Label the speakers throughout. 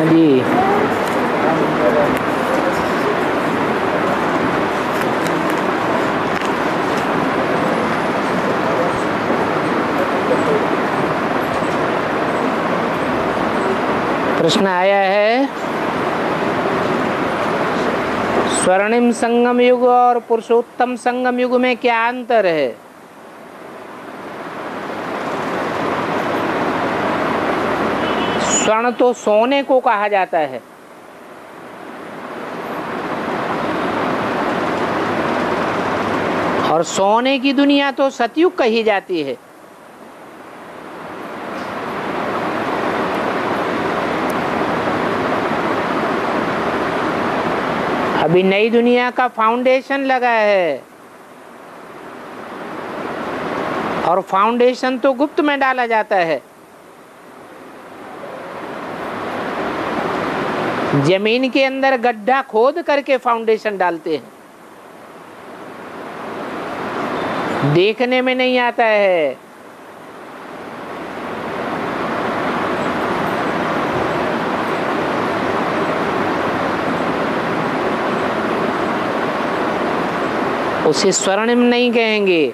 Speaker 1: हाँ जी। प्रश्न आया है, स्वर्णिम संगम युग और पुरुषोत्तम संगम युग में क्या अंतर है? स्वर्ण तो सोने को कहा जाता है, और सोने की दुनिया तो सतयुग कही जाती है। अभी नई दुनिया का फाउंडेशन लगा है, और फाउंडेशन तो गुप्त में डाला जाता है। जमीन के अंदर गड्ढा खोद करके फाउंडेशन डालते हैं, देखने में नहीं आता है। उसे स्वर्णिम नहीं कहेंगे।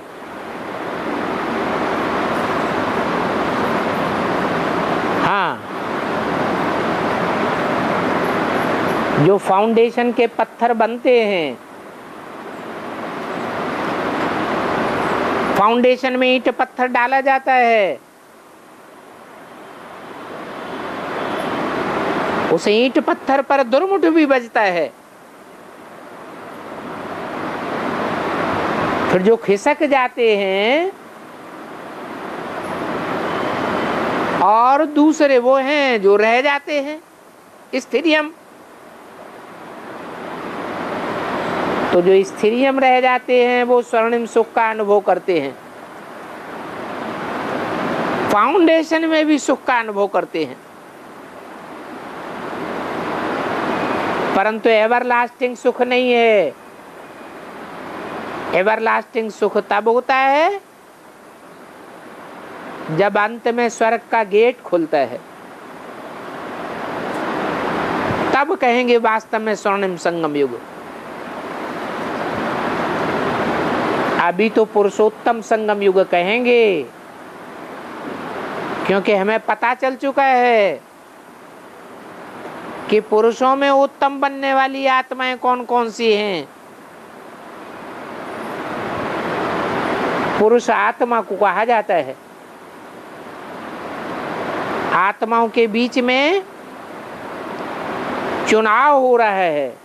Speaker 1: हाँ, जो फाउंडेशन के पत्थर बनते हैं, फाउंडेशन में ईंट पत्थर डाला जाता है, उस ईंट पत्थर पर दुर्मुठ भी बजता है। फिर जो खिसक जाते हैं और दूसरे वो हैं जो रह जाते हैं, स्थिरियम। तो जो स्थिरियम रह जाते हैं वो स्वर्णिम सुख का अनुभव करते हैं, फाउंडेशन में भी सुख का अनुभव करते हैं, परंतु एवरलास्टिंग सुख नहीं है। एवरलास्टिंग सुख तब होता है जब अंत में स्वर्ग का गेट खुलता है, तब कहेंगे वास्तव में स्वर्णिम संगम युग। अभी तो पुरुषोत्तम संगम युग कहेंगे, क्योंकि हमें पता चल चुका है कि पुरुषों में उत्तम बनने वाली आत्माएं कौन कौन सी हैं। पुरुष आत्मा को कहा जाता है। आत्माओं के बीच में चुनाव हो रहा है,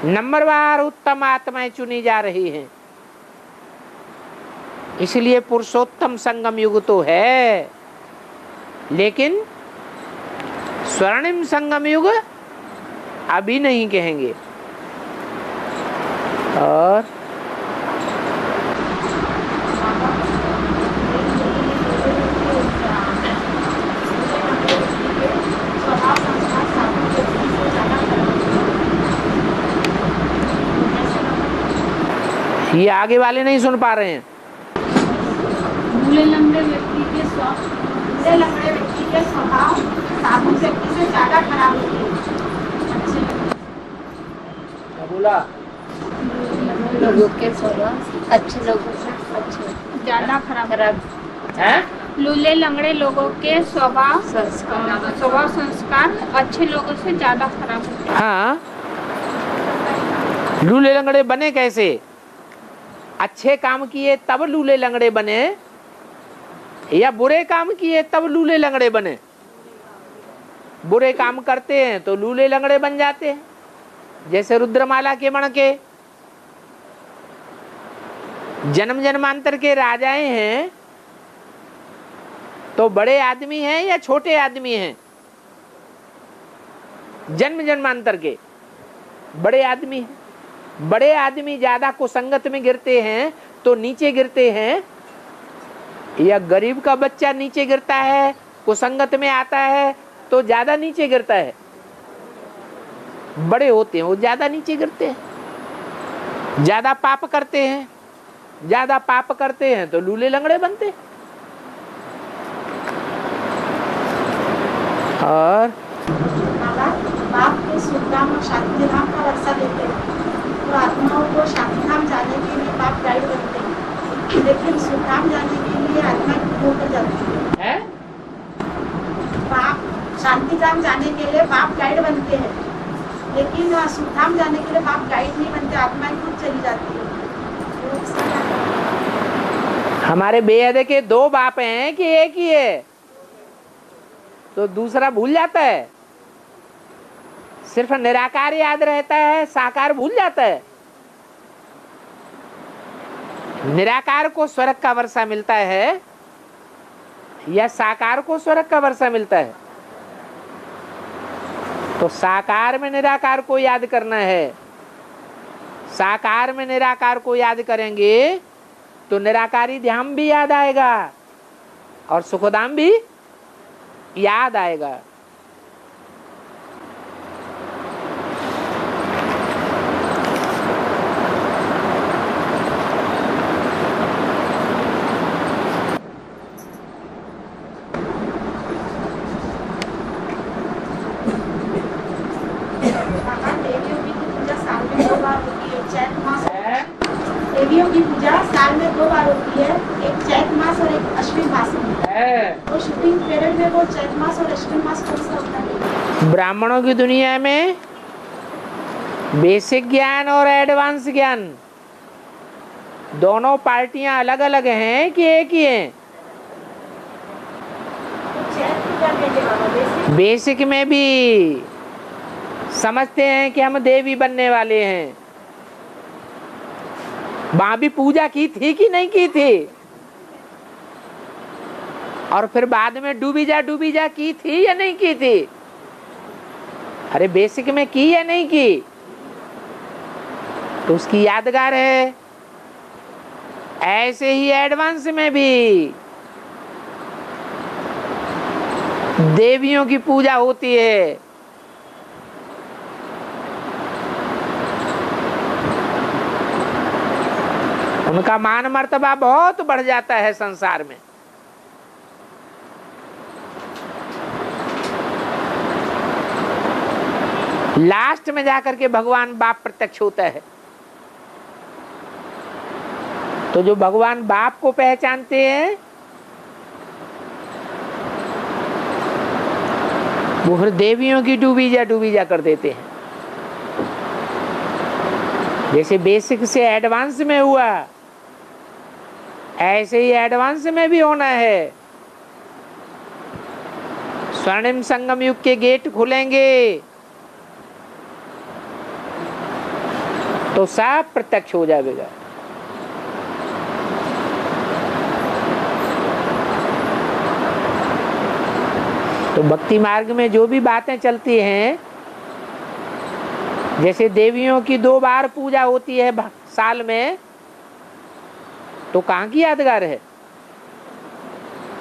Speaker 1: नंबरवार उत्तम आत्माएं चुनी जा रही हैं। इसलिए पुरुषोत्तम संगम युग तो है, लेकिन स्वर्णिम संगम युग अभी नहीं कहेंगे। और ये आगे वाले नहीं सुन पा रहे हैं।
Speaker 2: लूले लंगड़े व्यक्ति के स्वभाव साबुन व्यक्ति से ज्यादा खराब होते हैं।
Speaker 1: बोला
Speaker 3: लोगों के स्वभाव अच्छे लोगों से अच्छे
Speaker 2: ज्यादा खराब
Speaker 1: है।
Speaker 2: लूले लंगड़े लोगों के स्वभाव संस्कार अच्छे लोगों से ज्यादा खराब होते हैं।
Speaker 1: हाँ, लूले लंगड़े बने कैसे? अच्छे काम किए तब लूले लंगड़े बने, या बुरे काम किए तब लूले लंगड़े बने? बुरे काम करते हैं तो लूले लंगड़े बन जाते हैं, जैसे रुद्रमाला के मण के जन्म जन्मांतर के राजाएं हैं, तो बड़े आदमी हैं या छोटे आदमी हैं? जन्म जन्मांतर के बड़े आदमी हैं। बड़े आदमी ज्यादा कुसंगत में गिरते हैं तो नीचे गिरते हैं, या गरीब का बच्चा नीचे गिरता है, कुसंगत में आता है तो ज्यादा नीचे गिरता है? बड़े होते हैं वो ज्यादा नीचे गिरते हैं, ज्यादा पाप करते हैं। ज्यादा पाप करते हैं तो लूले लंगड़े बनते हैं। और
Speaker 4: बाप के सुखधाम और शांति धाम का वर्षा देते हैं, तो आत्माओं को शांति धाम जाने के लिए बाप गाइड करते हैं, लेकिन सुखधाम जाने के लिए आत्मा होकर जाती है। बाप शांति धाम जाने के लिए बाप गाइड बनते हैं, लेकिन सुखधाम जाने के लिए बाप गाइड नहीं बनते, आत्मा खुद चली जाती है।
Speaker 1: हमारे बेहद के दो बाप हैं कि एक ही है? तो दूसरा भूल जाता है, सिर्फ निराकार याद रहता है, साकार भूल जाता है। निराकार को स्वर्ग का वर्षा मिलता है या साकार को स्वर्ग का वर्षा मिलता है? तो साकार में निराकार को याद करना है। साकार में निराकार को याद करेंगे तो निराकारी ध्यान भी याद आएगा और सुखधाम भी याद आएगा।
Speaker 4: देवियों की पूजा साल में 2 बार होती है, एक चैत मास और एक अश्विन मास में। तो शूटिंग पीरियड में वो चैत मास और अश्विन मास कौन सा होता है?
Speaker 1: ब्राह्मणों की दुनिया में बेसिक ज्ञान और एडवांस ज्ञान दोनों पार्टियां अलग अलग हैं कि एक ही हैं? बेसिक में भी समझते हैं कि हम देवी बनने वाले हैं, वहां भी पूजा की थी कि नहीं की थी? और फिर बाद में डूबी जा की थी या नहीं की थी? अरे बेसिक में की या नहीं की? तो उसकी यादगार है। ऐसे ही एडवांस में भी देवियों की पूजा होती है। उनका मान मर्तबा बहुत बढ़ जाता है संसार में। लास्ट में जाकर के भगवान बाप प्रत्यक्ष होता है। तो जो भगवान बाप को पहचानते हैं वो फिर देवियों की डूबी जा कर देते हैं। जैसे बेसिक से एडवांस में हुआ, ऐसे ही एडवांस में भी होना है। स्वर्णिम संगम युग के गेट खुलेंगे तो सब प्रत्यक्ष हो जाएगा। तो भक्ति मार्ग में जो भी बातें चलती हैं, जैसे देवियों की 2 बार पूजा होती है साल में, तो कहाँ की यादगार है?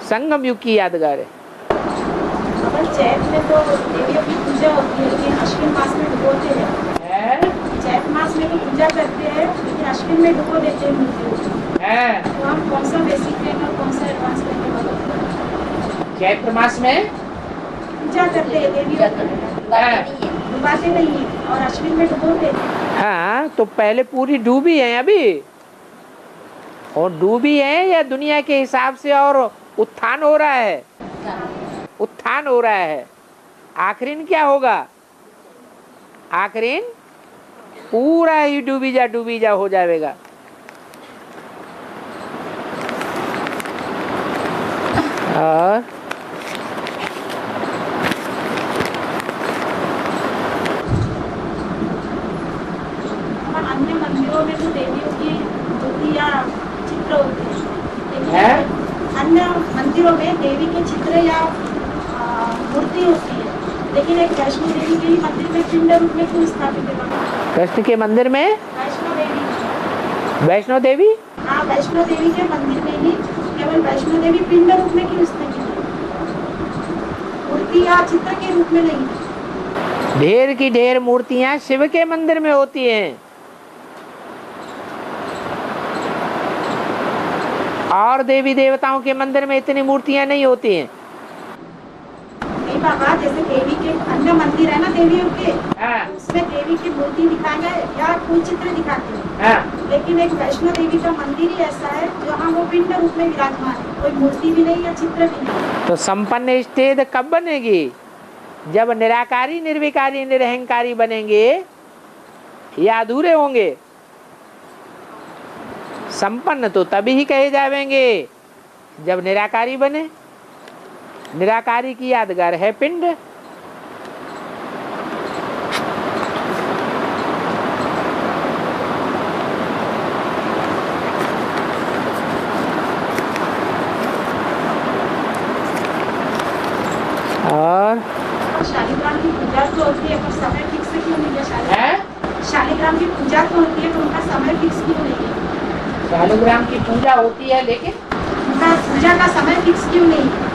Speaker 1: संगम युग की यादगार है।
Speaker 4: चैत में तो देवियों की पूजा होती है, लेकिन अश्विन मास में डुबोते हैं। चैत मास में तो पूजा करते हैं, लेकिन अश्विन में डुबो देते हैं मूर्तियों। तो हम कौन सा बेसिक लेंगे और कौन सा एडवांस लेंगे?
Speaker 1: चैत्र मास में
Speaker 4: पूजा करते हैं देवियों की, डुबाते नहीं है, और अश्विन में डुबोते हैं।
Speaker 1: हाँ, तो पहले पूरी डूबी है अभी, और डूबी है या दुनिया के हिसाब से और उत्थान हो रहा है? उत्थान हो रहा है। आखिरीन क्या होगा? आखिरीन पूरा ही डूबी जा हो जाएगा। और
Speaker 4: अन्य मंदिरों में तो देवियों की मूर्ति या चित्र होते हैं, अन्य मंदिरों में देवी के चित्र या मूर्ति होती है, लेकिन एक वैष्णो देवी के ही मंदिर में पिंड रूप में क्यों स्थापित है?
Speaker 1: कृष्ण के मंदिर में
Speaker 4: वैष्णो देवी,
Speaker 1: वैष्णो देवी,
Speaker 4: हाँ, वैष्णो देवी के मंदिर में ही केवल वैष्णो देवी पिंड रूप में क्यों स्थापित है? मूर्ति या चित्र के रूप में नहीं।
Speaker 1: ढेर की ढेर मूर्तियां शिव के मंदिर में होती हैं, और देवी देवताओं के मंदिर में इतनी मूर्तियां नहीं होती हैं।
Speaker 4: बाबा जैसे देवी के अन्य मंदिर है ना देवियों के,
Speaker 1: हाँ,
Speaker 4: उसमें देवी की मूर्ति दिखाएंगे या कोई चित्र दिखाते हैं,
Speaker 1: हाँ।
Speaker 4: लेकिन एक वैष्णो देवी का मंदिर ही ऐसा है जहाँ वो पिंड रूप में विराजमान है, कोई मूर्ति भी नहीं या चित्र भी नहीं।
Speaker 1: तो संपन्न स्टेज कब बनेगी? जब निराकारी निर्विकारी निरहंकारी बनेंगे या अधूरे होंगे? संपन्न तो तभी ही कहे जावेंगे जब निराकारी बने। निराकारी की यादगार है पिंड। और
Speaker 4: शालिग्राम की पूजा तो होती है पर समय फिक्स क्यों नहीं है? शालिग्राम की पूजा तो होती है पर उनका समय फिक्स क्यों नहीं है?
Speaker 1: शालिग्राम की पूजा होती है लेकिन
Speaker 4: उनका पूजा का समय फिक्स क्यों नहीं है?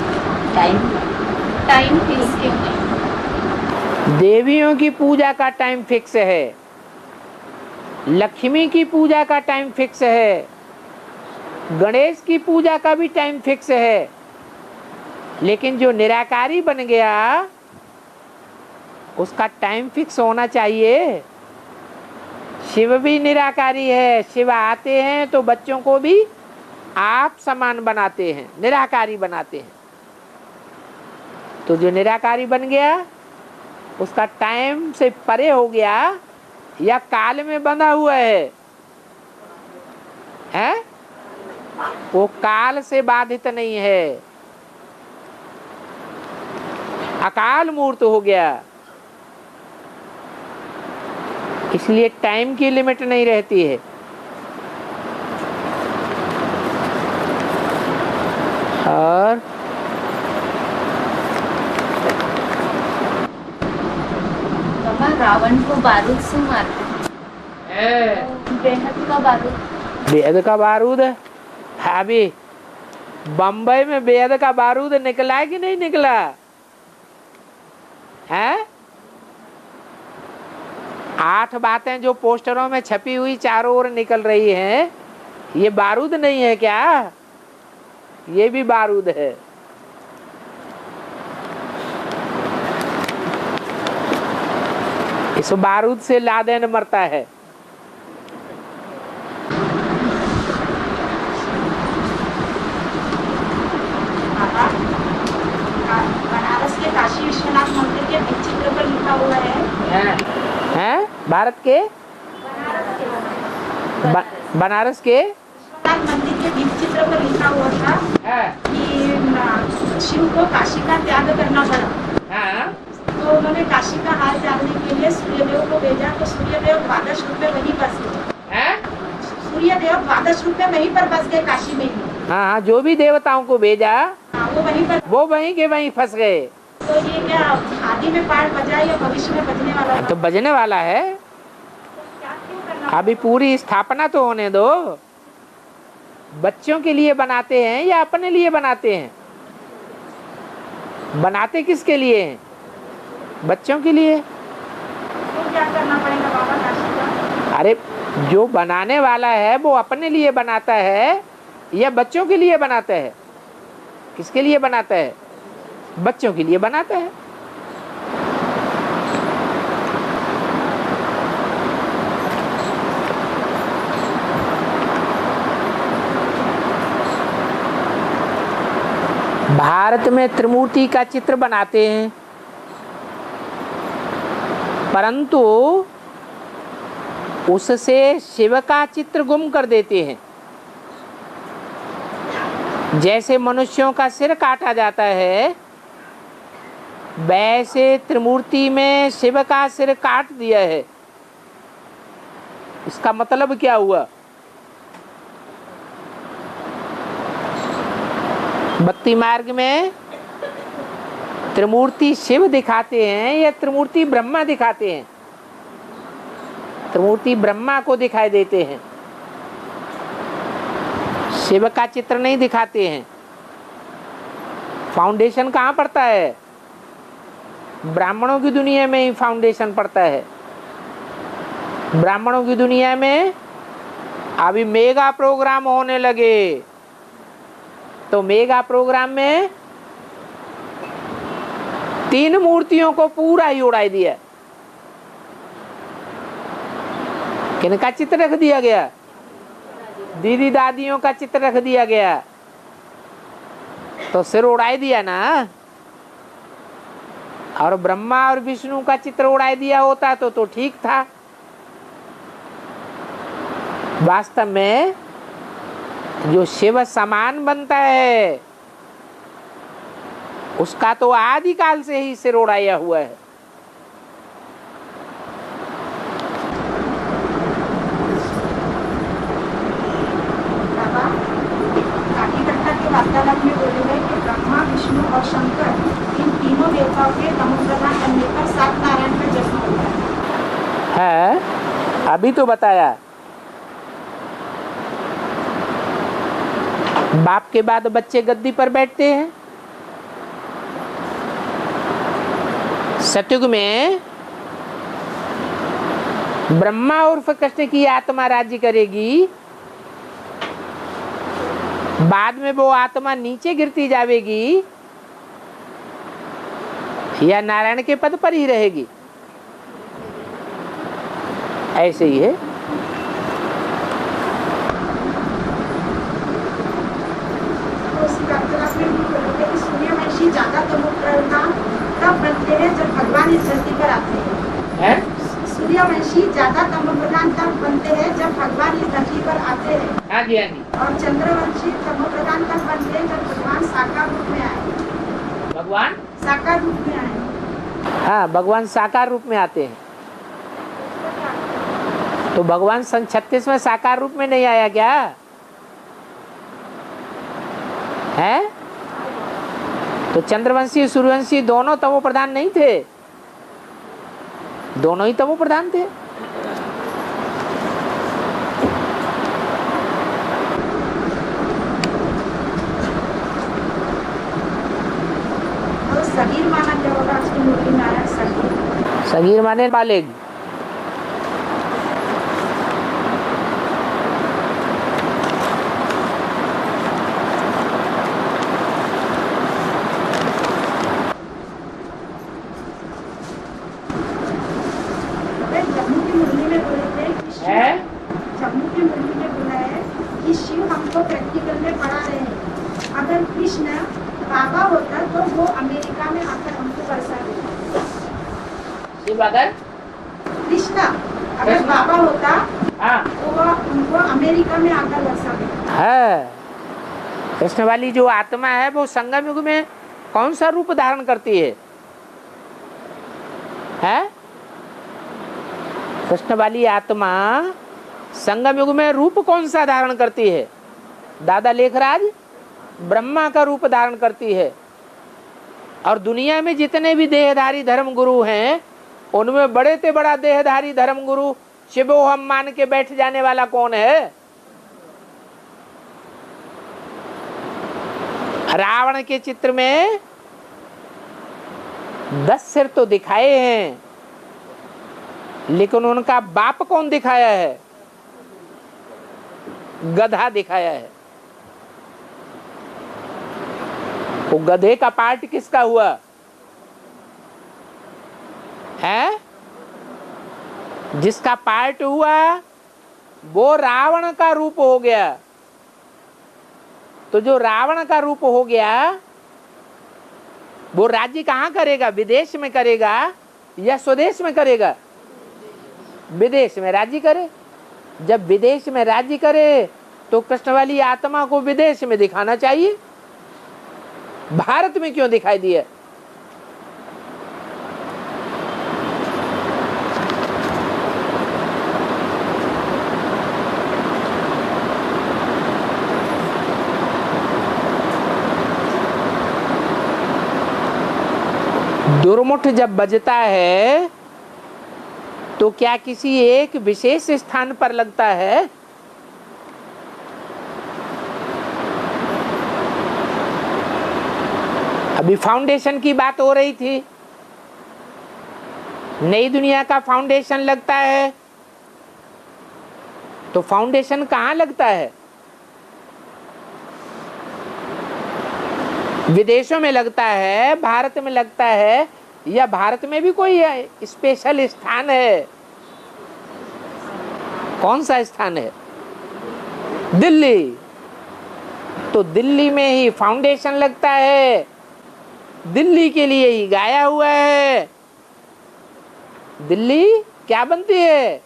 Speaker 2: टाइम फिक्स क्यों नहीं?
Speaker 1: देवियों की पूजा का टाइम फिक्स है, लक्ष्मी की पूजा का टाइम फिक्स है, गणेश की पूजा का भी टाइम फिक्स है, लेकिन जो निराकारी बन गया उसका टाइम फिक्स होना चाहिए। शिव भी निराकारी है, शिव आते हैं तो बच्चों को भी आप समान बनाते हैं, निराकारी बनाते हैं। तो जो निराकारी बन गया उसका टाइम से परे हो गया या काल में बंधा हुआ है, हैं? वो काल से बाधित नहीं है, अकाल मूर्त हो गया। इसलिए टाइम की लिमिट नहीं रहती है। और
Speaker 3: बाबा रावण को बारूद से मारते हैं, बेहद का बारूद।
Speaker 1: बेहद का बारूद है। अभी बम्बई में बेहद का बारूद निकला है कि नहीं निकला है? 8 बातें जो पोस्टरों में छपी हुई चारों ओर निकल रही हैं, ये बारूद नहीं है क्या? ये भी बारूद है। इस बारूद से लादेन मरता है।
Speaker 4: बनारस के काशी विश्वनाथ मंदिर के भित्ति चित्र पर लिखा हुआ है,
Speaker 1: हैं? भारत के बनारस के
Speaker 4: विश्वनाथ मंदिर के भित्ति चित्र पर लिखा हुआ था कि शिव को काशी का त्याग करना पड़ा, तो उन्होंने काशी का हाल जानने के लिए सूर्यदेव को भेजा, तो सूर्यदेव 12 रूप में वहीं बस गए। सूर्यदेव 12 रूप में वहीं पर बस गए काशी में ही।
Speaker 1: हाँ, जो भी देवताओं को भेजा
Speaker 4: वो वहीं पर,
Speaker 1: वो वहीं के वहीं फंस गए।
Speaker 4: तो ये क्या आदि में पाठ बजा या भविष्य में बजने वाला था?
Speaker 1: तो बजने वाला है।
Speaker 4: क्या क्यों करना?
Speaker 1: अभी पूरी स्थापना तो होने दो। बच्चों के लिए बनाते हैं या अपने लिए बनाते हैं? बनाते किसके लिए हैं? बच्चों के लिए।
Speaker 4: तो क्या करना पड़ेगा बाबा काशी का?
Speaker 1: अरे जो बनाने वाला है वो अपने लिए बनाता है या बच्चों के लिए बनाता है? किसके लिए बनाता है? बच्चों के लिए बनाता है। भारत में त्रिमूर्ति का चित्र बनाते हैं, परंतु उससे शिव का चित्र गुम कर देते हैं। जैसे मनुष्यों का सिर काटा जाता है, वैसे त्रिमूर्ति में शिव का सिर काट दिया है। इसका मतलब क्या हुआ? भक्ति मार्ग में त्रिमूर्ति शिव दिखाते हैं या त्रिमूर्ति ब्रह्मा दिखाते हैं? त्रिमूर्ति ब्रह्मा को दिखाई देते हैं, शिव का चित्र नहीं दिखाते हैं। फाउंडेशन कहाँ पड़ता है? ब्राह्मणों की दुनिया में ही फाउंडेशन पड़ता है। ब्राह्मणों की दुनिया में अभी मेगा प्रोग्राम होने लगे, तो मेगा प्रोग्राम में 3 मूर्तियों को पूरा ही उड़ा दिया। किनका चित्र रख दिया गया? दीदी दादियों का चित्र रख दिया गया, तो सिर उड़ा दिया ना। और ब्रह्मा और विष्णु का चित्र उड़ा दिया होता तो ठीक था। वास्तव में जो शिव समान बनता है उसका तो आदिकाल से ही सिर उड़ाया हुआ है।
Speaker 4: बाबा काकी कट्टा के वार्तालाप में बोले गए कि ब्रह्मा विष्णु और शंकर इन तीनों देवताओं के तमोप्रधान बनने पर 7 नारायण का जन्म होता
Speaker 1: है। अभी तो बताया, बाप के बाद बच्चे गद्दी पर बैठते हैं। सतयुग में ब्रह्मा उर्फ कृष्ण की आत्मा राज्य करेगी, बाद में वो आत्मा नीचे गिरती जाएगी या नारायण के पद पर ही रहेगी? ऐसे ही है।
Speaker 4: तो उसी वार्तालाप में भी बोले थे कि सूर्यवंशी ज्यादा तमोप्रधान तब बनते हैं जब भगवान इस धरती पर आते हैं। सूर्यवंशी ज्यादा तमोप्रधान तब बनते हैं जब भगवान इस धरती पर आते हैं।
Speaker 1: हाँ जी, हाँ जी।
Speaker 4: और चंद्रवंशी तमोप्रधान तब बनते हैं जब भगवान साकार रूप में आए।
Speaker 1: भगवान
Speaker 4: साकार रूप में आए।
Speaker 1: हाँ, भगवान साकार रूप में आते हैं। तो भगवान सन 36 में साकार रूप में नहीं आया क्या है? तो चंद्रवंशी सूर्यवंशी दोनों तमो प्रधान नहीं थे? दोनों ही तमो प्रधान थे।
Speaker 4: और सगीर माना क्या होगा? आज की मूर्ति में आया सगीर।
Speaker 1: सगीर माने बालिग।
Speaker 4: जम्मू की मुरली में बोले थे कि जम्मू की मुरली में बोला है कि शिव हमको प्रैक्टिकल में पढ़ा रहे हैं। अगर कृष्ण बाबा होता तो वो अमेरिका में आकर हमको बरसा देता।
Speaker 1: शिव अगर
Speaker 4: कृष्ण अगर बाबा होता
Speaker 1: हाँ
Speaker 4: तो वो उनको अमेरिका में आकर बरसा देता
Speaker 1: है। कृष्ण वाली जो आत्मा है वो संगम युग में कौन सा रूप धारण करती है? कृष्ण वाली आत्मा संगम युग में रूप कौन सा धारण करती है? दादा लेखराज ब्रह्मा का रूप धारण करती है। और दुनिया में जितने भी देहधारी धर्म गुरु हैं उनमें बड़े से बड़ा देहधारी धर्म गुरु शिवो हम मान के बैठ जाने वाला कौन है? रावण के चित्र में 10 सिर तो दिखाए हैं, लेकिन उनका बाप कौन दिखाया है? गधा दिखाया है। वो गधे का पार्ट किसका हुआ है? जिसका पार्ट हुआ वो रावण का रूप हो गया। तो जो रावण का रूप हो गया वो राज्य कहाँ करेगा? विदेश में करेगा या स्वदेश में करेगा? विदेश में राज्य करे। जब विदेश में राज्य करे तो कृष्ण वाली आत्मा को विदेश में दिखाना चाहिए, भारत में क्यों दिखाई दिया? दुर्मुठ जब बजता है तो क्या किसी एक विशेष स्थान पर लगता है? अभी फाउंडेशन की बात हो रही थी। नई दुनिया का फाउंडेशन लगता है तो फाउंडेशन कहाँ लगता है? विदेशों में लगता है, भारत में लगता है या भारत में भी कोई स्पेशल स्थान है? कौन सा स्थान है? दिल्ली। तो दिल्ली में ही फाउंडेशन लगता है, दिल्ली के लिए ही गाया हुआ है। दिल्ली क्या बनती है?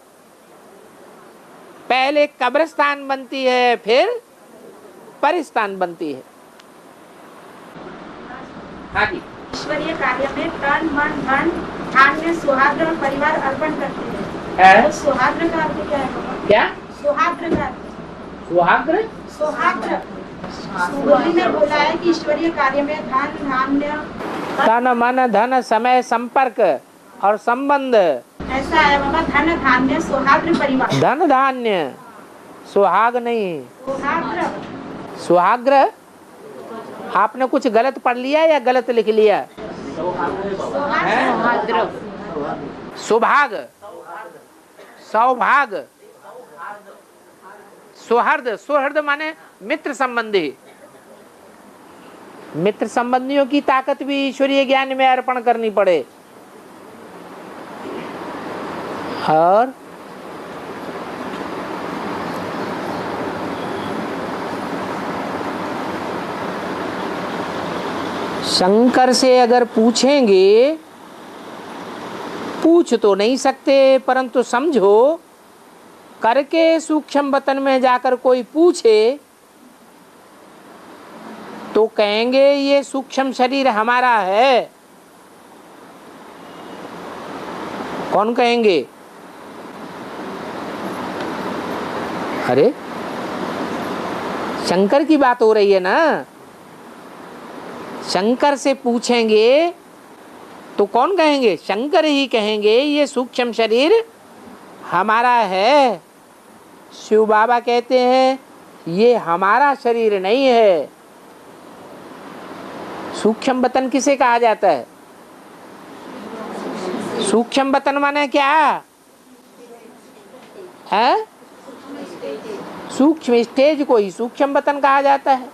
Speaker 1: पहले कब्रिस्तान बनती है, फिर परिस्तान बनती है। हाँ जी।
Speaker 4: ईश्वरीय कार्य में तन मन धन धान्य सुहाग्र और परिवार अर्पण करते हैं। तो सुहाग्र का अर्थ क्या है बाबा?
Speaker 1: क्या?
Speaker 4: सुहाग्र का
Speaker 1: सुहाग्र?
Speaker 4: सुहाग्र मुरली ने बोला है कि ईश्वरीय कार्य में धन धान्य
Speaker 1: तन मन धन समय संपर्क और संबंध।
Speaker 4: ऐसा है बाबा, धन धान्य सुहाग्र परिवार।
Speaker 1: धन धान्य, सुहाग नहीं,
Speaker 4: सुहाग्र।
Speaker 1: सुहाग्र। आपने कुछ गलत पढ़ लिया या गलत लिख लिया?
Speaker 3: सुहाग्र।
Speaker 1: सुभाग, सौभाग, सुहृद। सुहृद माने मित्र संबंधी। मित्र संबंधियों की ताकत भी ईश्वरीय ज्ञान में अर्पण करनी पड़े। और शंकर से अगर पूछेंगे, पूछ तो नहीं सकते, परंतु समझो करके सूक्ष्म वतन में जाकर कोई पूछे तो कहेंगे ये सूक्ष्म शरीर हमारा है। कौन कहेंगे? अरे शंकर की बात हो रही है ना। शंकर से पूछेंगे तो कौन कहेंगे? शंकर ही कहेंगे ये सूक्ष्म शरीर हमारा है। शिव बाबा कहते हैं ये हमारा शरीर नहीं है। सूक्ष्म वतन किसे कहा जाता है? सूक्ष्म वतन माने क्या है? सूक्ष्म स्टेज को ही सूक्ष्म वतन कहा जाता है।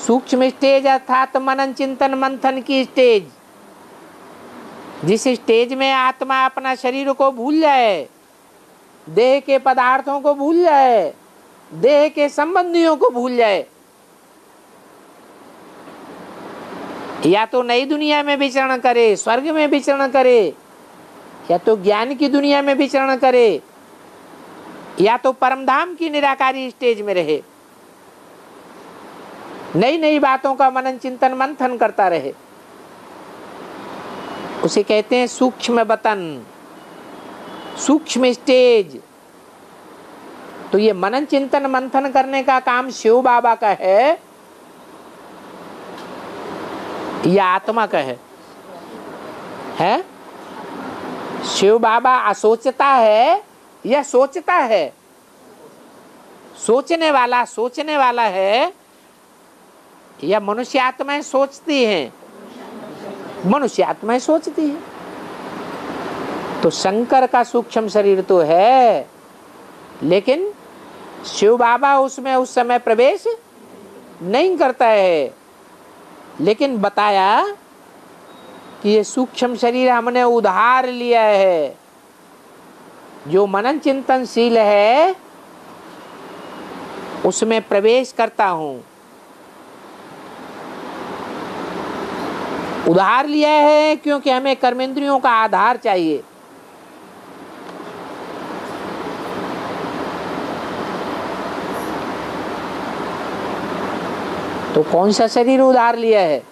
Speaker 1: सूक्ष्म स्टेज अर्थात मनन चिंतन मंथन की स्टेज। जिस स्टेज में आत्मा अपना शरीर को भूल जाए, देह के पदार्थों को भूल जाए, देह के संबंधियों को भूल जाए, या तो नई दुनिया में विचरण करे, स्वर्ग में विचरण करे, या तो ज्ञान की दुनिया में विचरण करे, या तो परमधाम की निराकारी स्टेज में रहे, नई नई बातों का मनन चिंतन मंथन करता रहे, उसे कहते हैं सूक्ष्म वतन, सूक्ष्म स्टेज। तो ये मनन चिंतन मंथन करने का काम शिव बाबा का है या आत्मा का है? शिव बाबा असोचता है या सोचता है? सोचने वाला है या मनुष्य आत्माएं सोचती हैं? मनुष्य आत्माएं सोचती हैं। तो शंकर का सूक्ष्म शरीर तो है, लेकिन शिव बाबा उसमें उस समय प्रवेश नहीं करता है। लेकिन बताया कि ये सूक्ष्म शरीर हमने उधार लिया है। जो मनन चिंतनशील है उसमें प्रवेश करता हूं। उधार लिया है क्योंकि हमें कर्मेंद्रियों का आधार चाहिए। तो कौन सा शरीर उधार लिया है?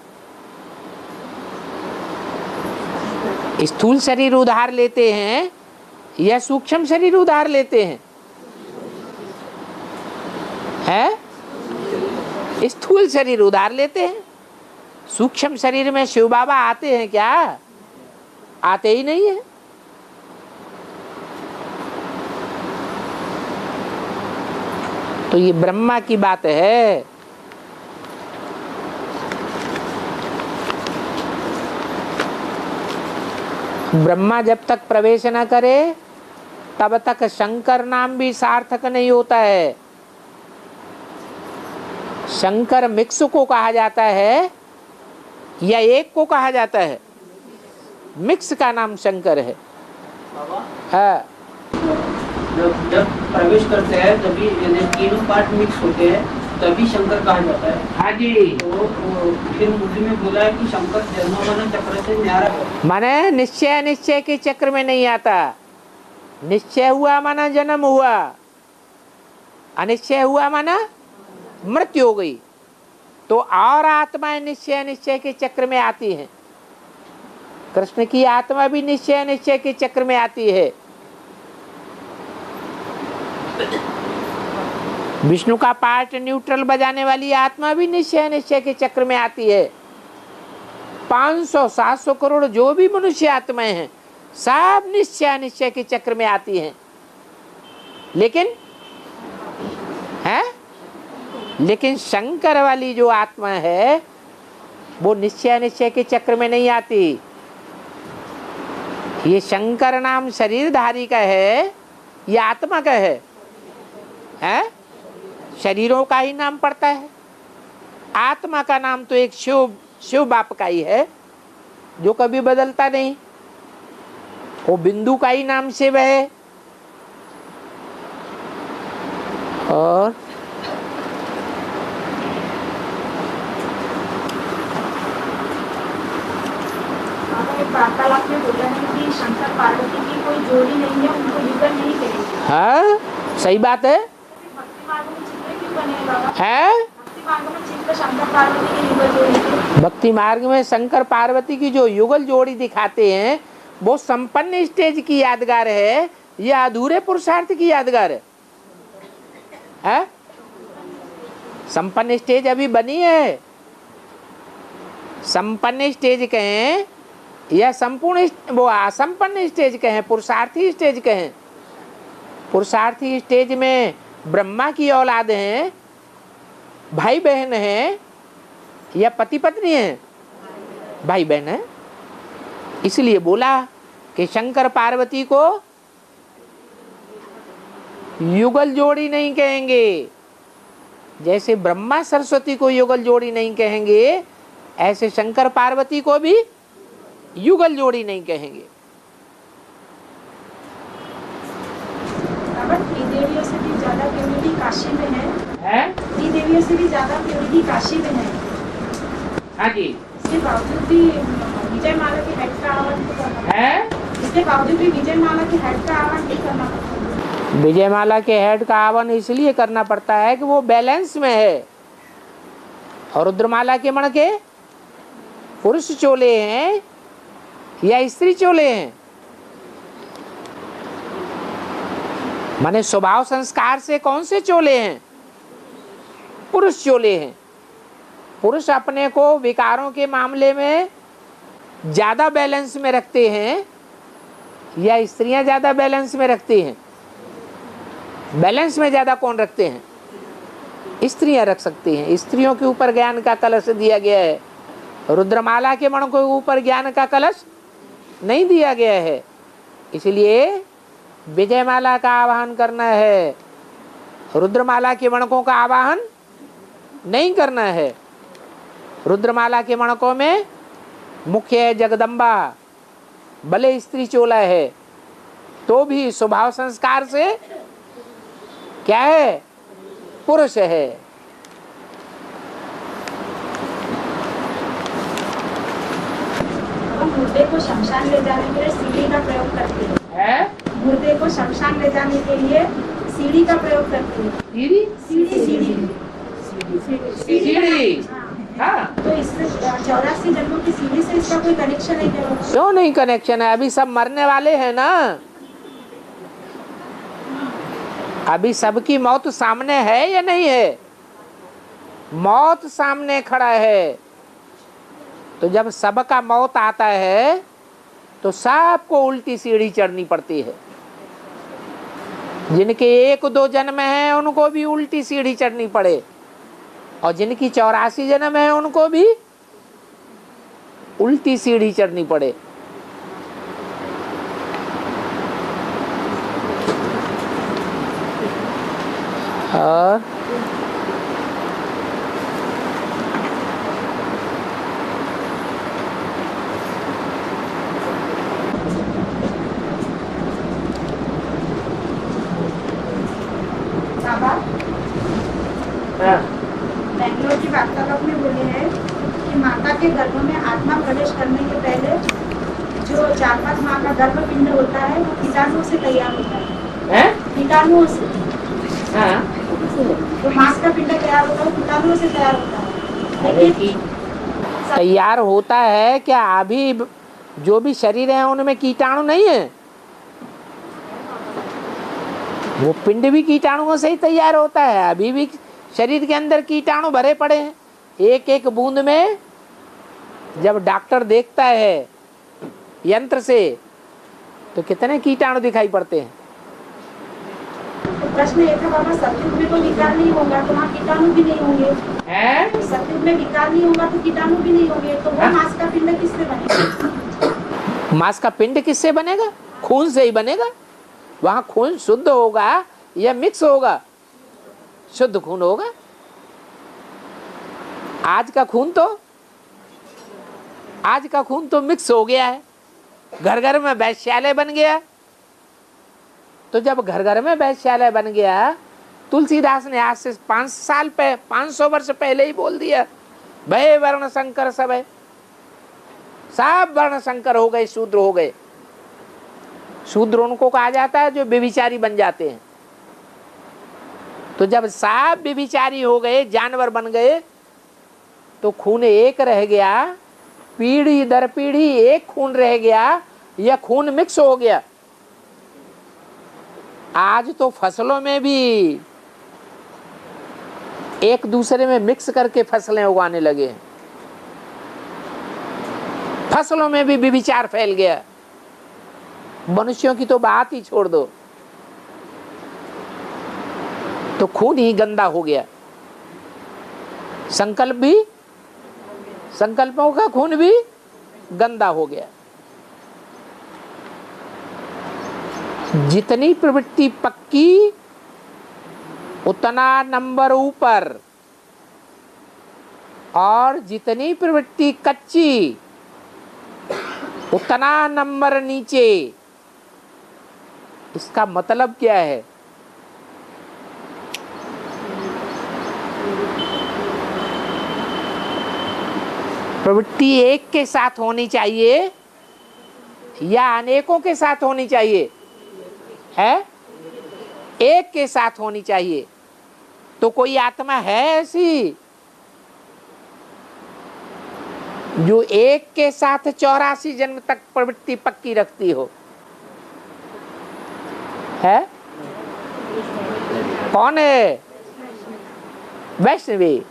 Speaker 1: स्थूल शरीर उधार लेते हैं या सूक्ष्म शरीर उधार लेते हैं? स्थूल शरीर उधार लेते हैं। सूक्ष्म शरीर में शिव बाबा आते हैं क्या? आते ही नहीं है। तो ये ब्रह्मा की बात है। ब्रह्मा जब तक प्रवेश न करे तब तक शंकर नाम भी सार्थक नहीं होता है। शंकर मिक्स को कहा जाता है या एक को कहा जाता है? मिक्स का नाम शंकर है।
Speaker 5: बाबा,
Speaker 1: हाँ
Speaker 5: जब प्रवेश करते हैं तभी यानी तीनों पार्ट मिक्स होते हैं तभी शंकर कहा जाता है।
Speaker 1: हाँ जी।
Speaker 5: तो फिर मुरली में बोला है कि शंकर जन्ममरण चक्र से न्यारा है।
Speaker 1: माने निश्चय के चक्र में नहीं आता। निश्चय हुआ माना जन्म हुआ, अनिश्चय हुआ माना मृत्यु हो गई। तो और आत्माएं निश्चय के चक्र में आती हैं। कृष्ण की आत्मा भी निश्चय के चक्र में आती है। विष्णु का पार्ट न्यूट्रल बजाने वाली आत्मा भी निश्चय के चक्र में आती है। 500-700 करोड़ जो भी मनुष्य आत्माएं हैं सब निश्चय के चक्र में आती हैं। लेकिन शंकर वाली जो आत्मा है वो निश्चय के चक्र में नहीं आती। ये शंकर नाम शरीरधारी का है या आत्मा का है? शरीरों का ही नाम पड़ता है। आत्मा का नाम तो एक शिव बाप का ही है जो कभी बदलता नहीं। वो बिंदु का ही नाम शिव है। और
Speaker 4: वार्तालाप में बोला है कि शंकर पार्वती की कोई जोड़ी नहीं है, उनको युगल नहीं करेंगे।
Speaker 1: हाँ सही बात है।
Speaker 4: भक्ति मार्ग में चित्र क्यों बनेगा?
Speaker 1: है
Speaker 4: भक्ति मार्ग में चित्र शंकर पार्वती की युगल जोड़ी है।
Speaker 1: भक्ति मार्ग में शंकर पार्वती की जो युगल जोड़ी दिखाते हैं वो संपन्न स्टेज की यादगार है या अधूरे पुरुषार्थ की यादगार है? संपन्न स्टेज अभी बनी है। संपन्न स्टेज कहें या संपूर्ण वो असंपन्न स्टेज कहें, पुरुषार्थी स्टेज कहें। पुरुषार्थी स्टेज में ब्रह्मा की औलाद हैं, भाई बहन हैं या पति पत्नी हैं? भाई बहन है। इसलिए बोला कि शंकर पार्वती को युगल जोड़ी नहीं कहेंगे। जैसे ब्रह्मा सरस्वती को युगल जोड़ी नहीं कहेंगे ऐसे शंकर पार्वती को भी युगल जोड़ी नहीं कहेंगे।
Speaker 4: देवियों से भी ज्यादा प्योरिटी काशी में है। देवियों से भी ज्यादा प्योरिटी काशी में है।
Speaker 1: हाँ जी।
Speaker 4: इसके बावजूद भी विजय माला की हेड का आह्वान नहीं करना है। इसके बावजूद भी विजय माला की हेड का आह्वान नहीं करना पड़ता।
Speaker 1: विजय माला के हेड का आह्वान इसलिए करना पड़ता है कि वो बैलेंस में है। और रुद्रमाला के मण के पुरुष चोले हैं या स्त्री चोले हैं? माने स्वभाव संस्कार से कौन से चोले हैं? पुरुष चोले हैं। पुरुष अपने को विकारों के मामले में ज्यादा बैलेंस में रखते हैं या स्त्रियां ज्यादा बैलेंस में रखती हैं? बैलेंस में ज्यादा कौन रखते हैं? स्त्रियां रख सकती हैं। स्त्रियों के ऊपर ज्ञान का कलश दिया गया है। रुद्रमाला के मण के ऊपर ज्ञान का कलश नहीं दिया गया है। इसलिए विजयमाला का आवाहन करना है, रुद्रमाला के मणकों का आवाहन नहीं करना है। रुद्रमाला के मणकों में मुख्य है जगदम्बा, भले स्त्री चोला है तो भी स्वभाव संस्कार से क्या है? पुरुष है।
Speaker 4: मुर्दे को शमशान ले जाने के लिए सीढ़ी का प्रयोग करते हैं। मुर्दे को शमशान ले जाने के लिए सीढ़ी का प्रयोग करते हैं। सीढ़ी।
Speaker 1: हाँ।
Speaker 4: तो इससे 84 जन्मों की सीढ़ी से इसका कोई कनेक्शन नहीं है?
Speaker 1: क्यों नहीं कनेक्शन है? अभी सब मरने वाले हैं ना। अभी सबकी मौत सामने है या नहीं है? मौत सामने खड़ा है। तो जब सबका मौत आता है तो सबको उल्टी सीढ़ी चढ़नी पड़ती है। जिनके 1-2 जन्म है उनको भी उल्टी सीढ़ी चढ़नी पड़े और जिनकी 84 जन्म है उनको भी उल्टी सीढ़ी चढ़नी पड़े। और
Speaker 4: माता के गर्भ में आत्मा प्रवेश करने के पहले जो 4-5 माह का गर्भपिंड होता है वो कीटाणुओं से तैयार होता है।
Speaker 1: हैं?
Speaker 4: कीटाणुओं से
Speaker 1: हाँ।
Speaker 4: जो मांस का पिंड तैयार होता है वो कीटाणुओं से तैयार होता है। लेकिन
Speaker 1: तैयार होता है क्या? अभी जो भी शरीर है उनमें कीटाणु नहीं है, वो पिंड भी कीटाणुओं से ही तैयार होता है। अभी भी शरीर के अंदर कीटाणु भरे पड़े हैं। एक एक बूंद में जब डॉक्टर देखता है यंत्र से तो कितने कीटाणु दिखाई पड़ते हैं।
Speaker 4: तो प्रश्न ये था बाबा, सतयुग में तो विकार नहीं होगा तो वहाँ कीटाणु भी नहीं होंगे। सतयुग में विकार नहीं होगा तो कीटाणु भी नहीं होंगे, तो वो मांस का पिंड किससे बनेगा?
Speaker 1: मांस का पिंड किससे बनेगा? खून से ही बनेगा। वहां खून शुद्ध होगा या मिक्स होगा? शुद्ध खून होगा। आज का खून तो मिक्स हो गया है, घर घर में वैश्यालय बन गया। तो जब घर घर में वैश्यालय बन गया, तुलसीदास ने आज से 500 वर्ष पहले ही बोल दिया, भय वर्ण संकर सब है, सब वर्ण संकर हो गए, शूद्र हो गए। शूद्र उनको कहा जाता है जो व्यभिचारी बन जाते हैं। तो जब सब व्यभिचारी हो गए, जानवर बन गए, तो खून एक रह गया, पीढ़ी दर पीढ़ी एक खून रह गया, यह खून मिक्स हो गया। आज तो फसलों में भी एक दूसरे में मिक्स करके फसलें उगाने लगे। फसलों में भी व्यभिचार फैल गया। मनुष्यों की तो बात ही छोड़ दो, तो खून ही गंदा हो गया। संकल्पों का खून भी गंदा हो गया। जितनी प्रवृत्ति पक्की उतना नंबर ऊपर, और जितनी प्रवृत्ति कच्ची उतना नंबर नीचे। इसका मतलब क्या है? प्रवृत्ति एक के साथ होनी चाहिए या अनेकों के साथ होनी चाहिए? है एक के साथ होनी चाहिए। तो कोई आत्मा है ऐसी जो एक के साथ 84 जन्म तक प्रवृत्ति पक्की रखती हो? है? कौन है? वैष्णवी।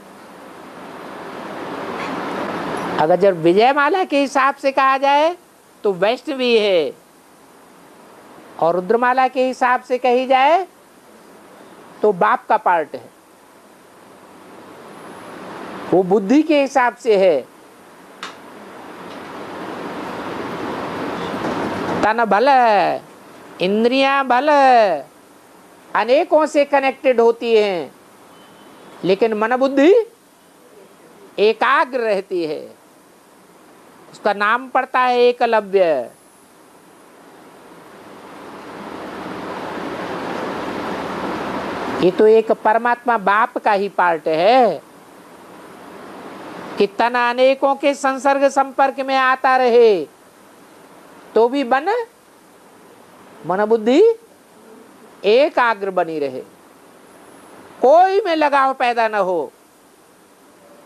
Speaker 1: अगर जब विजयमाला के हिसाब से कहा जाए तो वैष्णवी है, और रुद्रमाला के हिसाब से कही जाए तो बाप का पार्ट है। वो बुद्धि के हिसाब से है, तन भल, इंद्रियां भल, अनेकों से कनेक्टेड होती हैं, लेकिन मन बुद्धि एकाग्र रहती है। उसका नाम पड़ता है एकलव्य। ये तो एक परमात्मा बाप का ही पार्ट है कि तन अनेकों के संसर्ग संपर्क में आता रहे तो भी मन बुद्धि एकाग्र बनी रहे, कोई में लगाव पैदा न हो,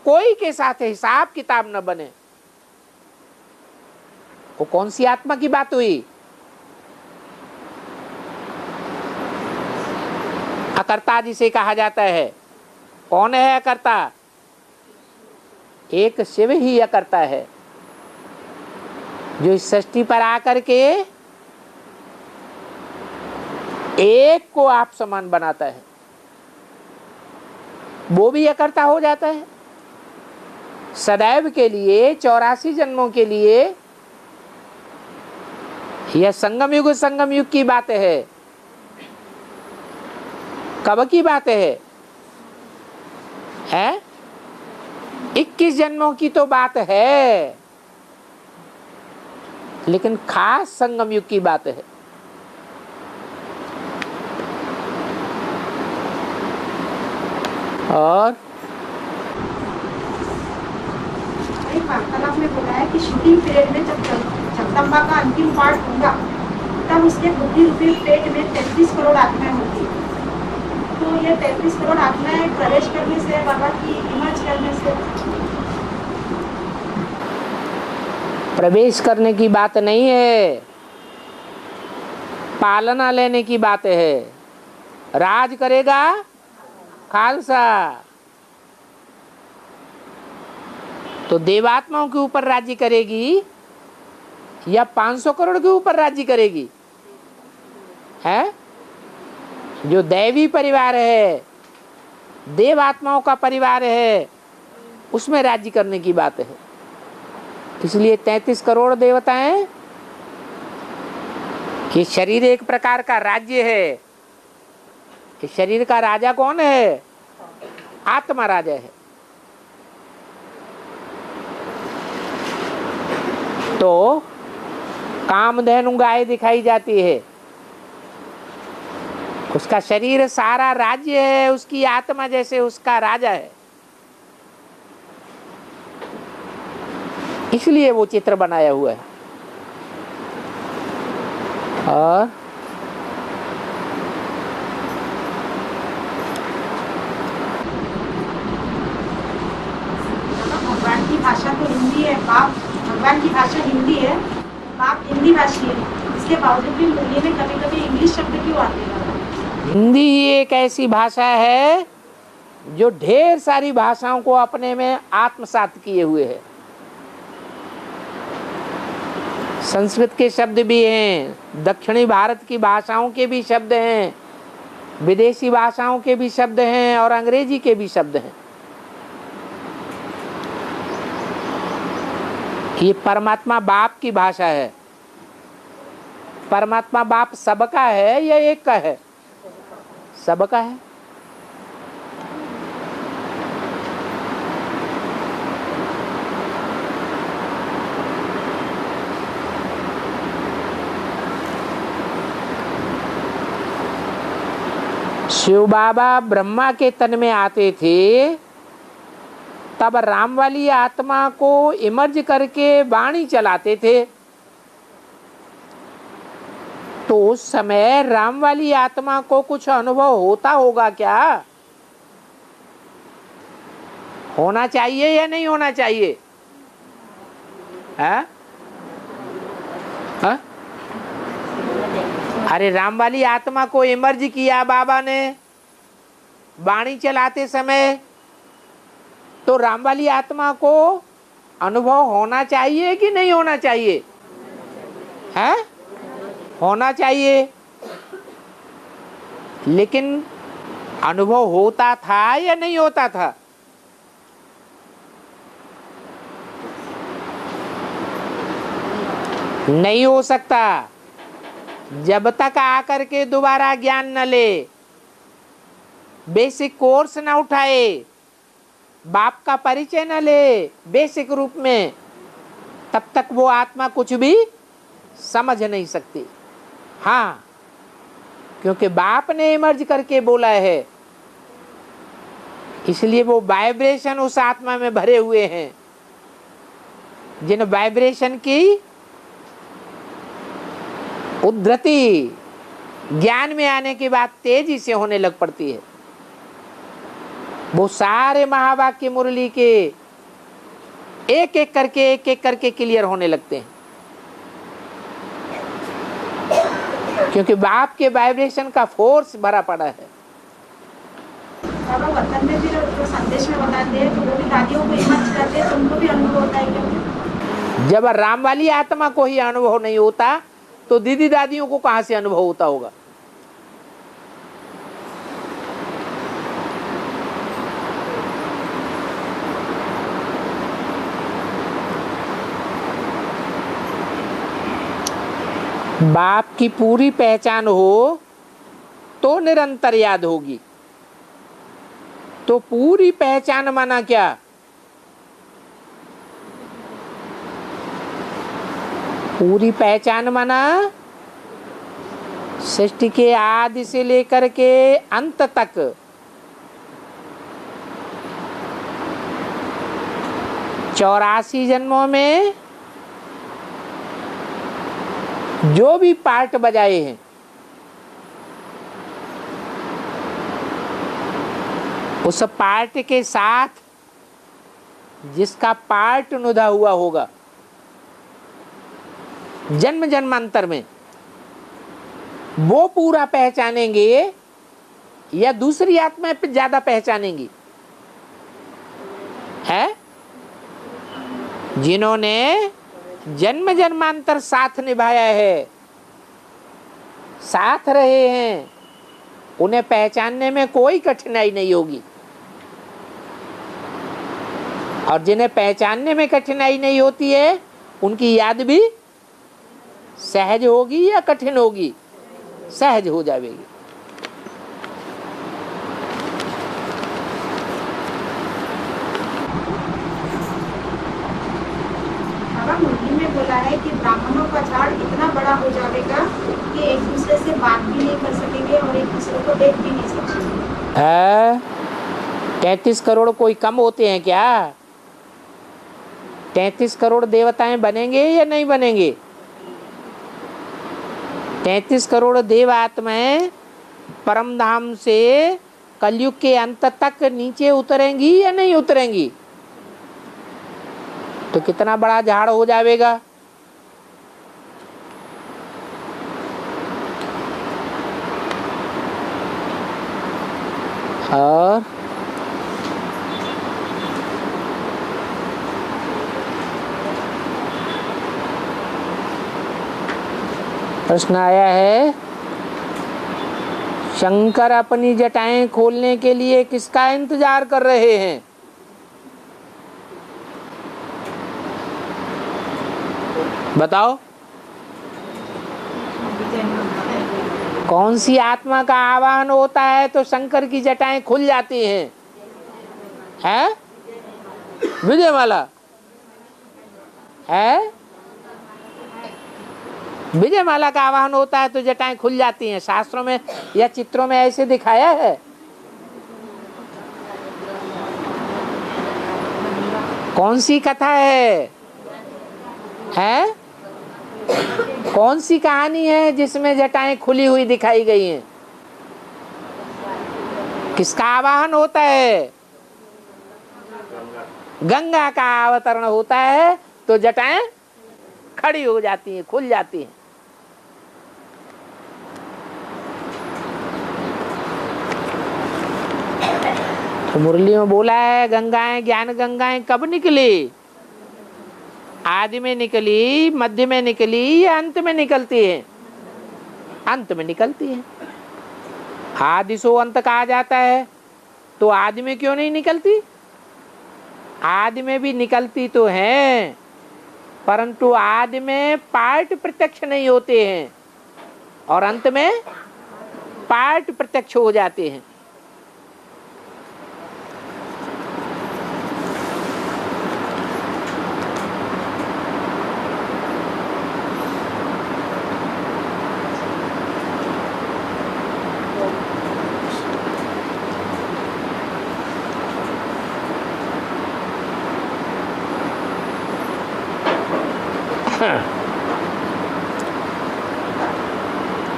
Speaker 1: कोई के साथ हिसाब किताब न बने। वो कौन सी आत्मा की बात हुई? अकर्ता जिसे कहा जाता है। कौन है अकर्ता? एक शिव ही अकर्ता है, जो इस सृष्टि पर आकर के एक को आप समान बनाता है। वो भी अकर्ता हो जाता है सदैव के लिए, 84 जन्मों के लिए। यह संगम युग की बात है। कब की बात है? 21 जन्मों की तो बात है, लेकिन खास संगम युग की बात है। और
Speaker 4: वार्तालाप में बोला है कि शूटिंग पीरियड में जब जगदम्बा का अंतिम पार्ट होगा तब उसके बुद्धि रूपी पेट में 33 करोड़ आत्माएं होती है। तो ये 33 करोड़ आत्माएं प्रवेश करने से, बाबा की इमर्ज करने से,
Speaker 1: प्रवेश करने की बात नहीं है, पालना लेने की बात है। राज करेगा खालसा, तो देवात्माओं के ऊपर राज्य करेगी या 500 करोड़ के ऊपर राज्य करेगी? है जो दैवी परिवार है, देवात्माओं का परिवार है, उसमें राज्य करने की बात है। इसलिए 33 करोड़ देवता हैं। ये शरीर एक प्रकार का राज्य है। इस शरीर का राजा कौन है? आत्मा राजा है। तो कामधेनु गाय दिखाई जाती है, उसका शरीर सारा राज्य है, उसकी आत्मा जैसे उसका राजा है, इसलिए वो चित्र बनाया हुआ है। और
Speaker 4: भगवान की भाषा तो हिंदी है, बाप भगवान की भाषा हिंदी है, बाप हिंदी भाषी है, इसके बावजूद भी मुरली में कभी कभी इंग्लिश शब्द क्यों आते हैं?
Speaker 1: हिंदी ही एक ऐसी भाषा है जो ढेर सारी भाषाओं को अपने में आत्मसात किए हुए है। संस्कृत के शब्द भी हैं, दक्षिणी भारत की भाषाओं के भी शब्द हैं, विदेशी भाषाओं के भी शब्द हैं और अंग्रेजी के भी शब्द हैं। ये परमात्मा बाप की भाषा है। परमात्मा बाप सबका है या एक का है? सबका है। शिव बाबा ब्रह्मा के तन में आते थे, तब राम वाली आत्मा को इमर्ज करके वाणी चलाते थे। तो उस समय राम वाली आत्मा को कुछ अनुभव होता होगा क्या? होना चाहिए या नहीं होना चाहिए? है? है? अरे राम वाली आत्मा को इमर्ज किया बाबा ने वाणी चलाते समय, तो राम वाली आत्मा को अनुभव होना चाहिए कि नहीं होना चाहिए? है? होना चाहिए। लेकिन अनुभव होता था या नहीं होता था? नहीं हो सकता जब तक आकर के दोबारा ज्ञान न ले, बेसिक कोर्स न उठाए, बाप का परिचय न ले बेसिक रूप में, तब तक वो आत्मा कुछ भी समझ नहीं सकती। हाँ, क्योंकि बाप ने इमर्ज करके बोला है, इसलिए वो वाइब्रेशन उस आत्मा में भरे हुए हैं, जिन वाइब्रेशन की उद्धृति ज्ञान में आने के बाद तेजी से होने लग पड़ती है। वो सारे महावाक्य मुरली के एक एक करके क्लियर होने लगते हैं, क्योंकि बाप के वाइब्रेशन का फोर्स भरा पड़ा है।
Speaker 4: बाबा वतन में भी जो संदेश में बताते हैं, तो वो भी दादियों को इमर्ज करते हैं, तो उनको भी अनुभव होता है क्या?
Speaker 1: जब राम वाली आत्मा को ही अनुभव नहीं होता, तो दीदी दादियों को कहां से अनुभव होता होगा? बाप की पूरी पहचान हो तो निरंतर याद होगी। तो पूरी पहचान माना क्या? पूरी पहचान माना सृष्टि के आदि से लेकर के अंत तक 84 जन्मों में जो भी पार्ट बजाए हैं उस पार्ट के साथ जिसका पार्ट नुदा हुआ होगा जन्म जन्मांतर में, वो पूरा पहचानेंगे या दूसरी आत्मा पे ज्यादा पहचानेंगी? है जिन्होंने जन्म जन्मांतर साथ निभाया है, साथ रहे हैं, उन्हें पहचानने में कोई कठिनाई नहीं होगी। और जिन्हें पहचानने में कठिनाई नहीं होती है उनकी याद भी सहज होगी या कठिन होगी? सहज हो जाएगी।
Speaker 4: बाबा मुरली में बोला है कि ब्राह्मणों का झाड़ इतना बड़ा हो जाएगा कि एक दूसरे से बात भी नहीं कर सकेंगे और एक दूसरे को देख भी नहीं सकेंगे।
Speaker 1: 33 करोड़ कोई कम होते हैं क्या? 33 करोड़ देवताएं बनेंगे या नहीं बनेंगे? 33 करोड़ देव आत्माएं परम धाम से कलयुग के अंत तक नीचे उतरेंगी या नहीं उतरेंगी? तो कितना बड़ा झाड़ हो जाएगा। और प्रश्न आया है, शंकर अपनी जटाएं खोलने के लिए किसका इंतजार कर रहे हैं? बताओ, कौन सी आत्मा का आवाहन होता है तो शंकर की जटाएं खुल जाती हैं? है विजयमाला है? विजयमाला का आवाहन होता है तो जटाएं खुल जाती हैं। शास्त्रों में या चित्रों में ऐसे दिखाया है? कौन सी कथा है? है कौन सी कहानी है जिसमें जटाएं खुली हुई दिखाई गई हैं? किसका आवाहन होता है? गंगा का अवतरण होता है तो जटाएं खड़ी हो जाती हैं, खुल जाती हैं। तो मुरली में बोला है गंगाएं, ज्ञान गंगाएं कब निकली? आदि में निकली, मध्य में निकली या अंत में निकलती है? अंत में निकलती है। आदि सो अंत कहा जाता है, तो आदि में क्यों नहीं निकलती? आदि में भी निकलती तो है, परंतु आदि में पार्ट प्रत्यक्ष नहीं होते हैं और अंत में पार्ट प्रत्यक्ष हो जाते हैं।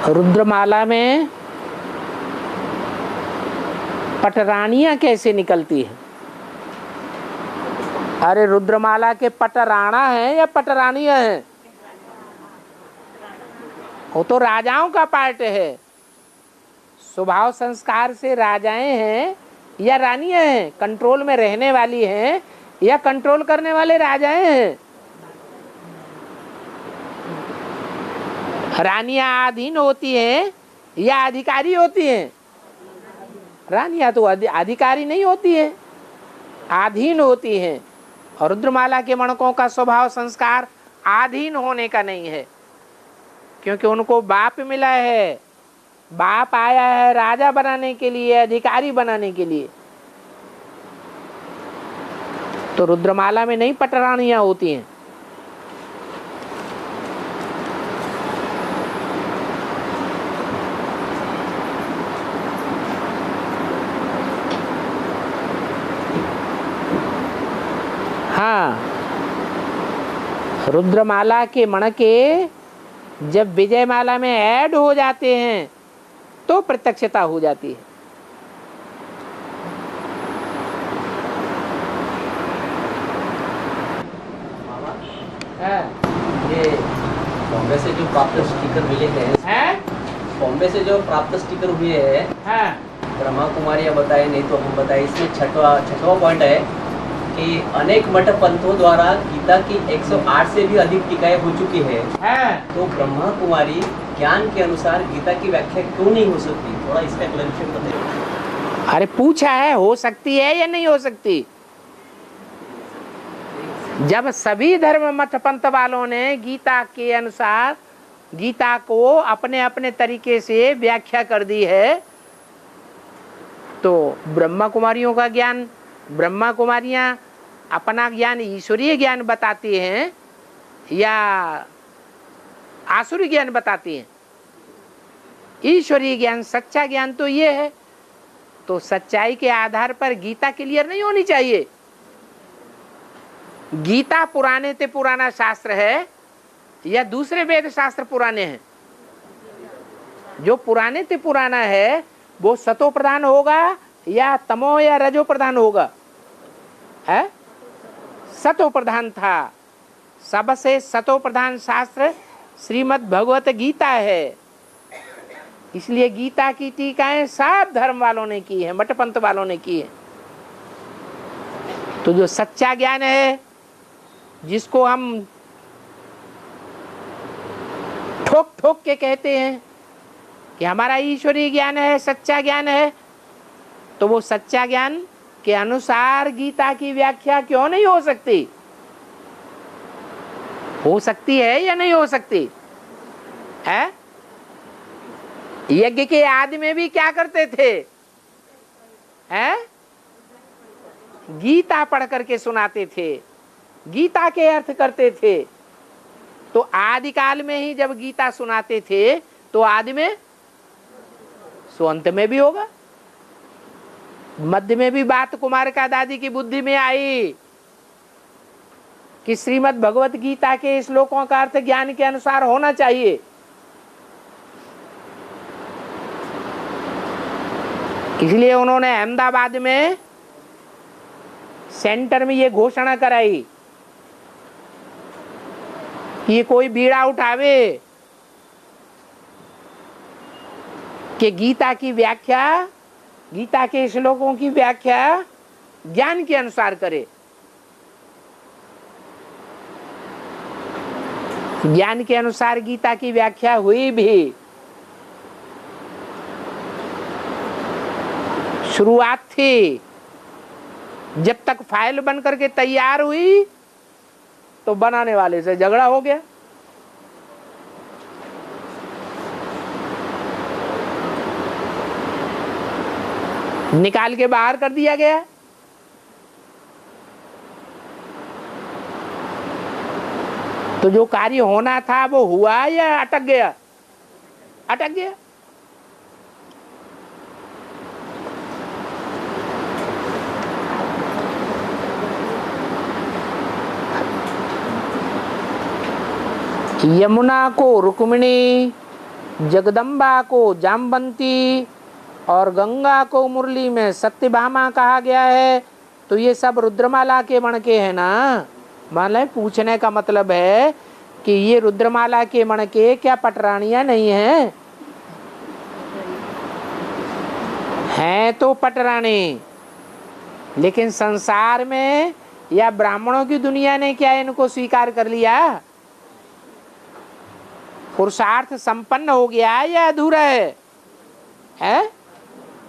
Speaker 1: रुद्रमाला में पटरानियां कैसे निकलती है? अरे रुद्रमाला के पटराणा है या पटरानियां हैं? वो तो राजाओं का पार्ट है। स्वभाव संस्कार से राजाएं हैं या रानियां हैं? कंट्रोल में रहने वाली हैं या कंट्रोल करने वाले राजाएं हैं? रानियां अधीन होती हैं या अधिकारी होती हैं? रानियां तो अधिकारी नहीं होती हैं, अधीन होती हैं। और रुद्रमाला के मणकों का स्वभाव संस्कार अधीन होने का नहीं है, क्योंकि उनको बाप मिला है। बाप आया है राजा बनाने के लिए, अधिकारी बनाने के लिए। तो रुद्रमाला में नहीं पटरानियां होती हैं। हाँ, रुद्रमाला के मणके जब विजयमाला में ऐड हो जाते हैं तो प्रत्यक्षता हो जाती है।
Speaker 5: ये बॉम्बे से जो प्राप्त स्टिकर मिले हैं, बॉम्बे से जो प्राप्त स्टिकर हुए हैं, ब्रह्मा कुमारी बताए नहीं तो हम बताए। इसमें छठवा पॉइंट है कि अनेक मठ पंथों द्वारा गीता की 108 से भी अधिक टीकाएं हो चुकी है। तो ब्रह्मा कुमारी ज्ञान के अनुसार गीता की व्याख्या क्यों नहीं हो सकती? थोड़ा इसका क्लैरिफिकेशन बताइए।
Speaker 1: अरे पूछा है, हो सकती है या नहीं हो सकती? जब सभी धर्म मठ पंथ वालों ने गीता के अनुसार गीता को अपने अपने तरीके से व्याख्या कर दी है, तो ब्रह्मा कुमारियों का ज्ञान, ब्रह्मा कुमारियां अपना ज्ञान ईश्वरीय ज्ञान बताती हैं या आसुरी ज्ञान बताती हैं? ईश्वरीय ज्ञान, सच्चा ज्ञान तो ये है। तो सच्चाई के आधार पर गीता क्लियर नहीं होनी चाहिए। गीता पुराने ते पुराना शास्त्र है या दूसरे वेद शास्त्र पुराने हैं? जो पुराने ते पुराना है वो सतो प्रधान होगा या तमो या रजो प्रधान होगा? है सतो प्रधान था। सबसे सतो प्रधान शास्त्र श्रीमद् भगवत गीता है। इसलिए गीता की टीकाएं सब धर्म वालों ने की है, मठ पंथ वालों ने की है। तो जो सच्चा ज्ञान है, जिसको हम ठोक ठोक के कहते हैं कि हमारा ईश्वरीय ज्ञान है, सच्चा ज्ञान है, तो वो सच्चा ज्ञान के अनुसार गीता की व्याख्या क्यों नहीं हो सकती? हो सकती है या नहीं हो सकती है? यज्ञ के आदि में भी क्या करते थे? हैं? गीता पढ़ करके सुनाते थे, गीता के अर्थ करते थे। तो आदि काल में ही जब गीता सुनाते थे तो आदि में सो अंत में भी होगा। मध्य में भी बात कुमार का दादी की बुद्धि में आई कि श्रीमद् भगवत गीता के श्लोकों का अर्थ ज्ञान के अनुसार होना चाहिए। इसलिए उन्होंने अहमदाबाद में सेंटर में ये घोषणा कराई कि ये कोई बीड़ा उठावे कि गीता की व्याख्या, गीता के श्लोकों की व्याख्या ज्ञान के अनुसार करे। ज्ञान के अनुसार गीता की व्याख्या हुई भी। शुरुआत थी, जब तक फाइल बन करके तैयार हुई तो बनाने वाले से झगड़ा हो गया। निकाल के बाहर कर दिया गया। तो जो कार्य होना था वो हुआ या अटक गया? अटक गया। यमुना को रुक्मिणी, जगदम्बा को जामवंती और गंगा को मुरली में सत्यभामा कहा गया है। तो ये सब रुद्रमाला के मणके हैं ना। माने पूछने का मतलब है कि ये रुद्रमाला के मणके क्या पटरानियां नहीं हैं? हैं तो पटरानी, लेकिन संसार में या ब्राह्मणों की दुनिया ने क्या इनको स्वीकार कर लिया? पुरुषार्थ संपन्न हो गया या अधूरा है? है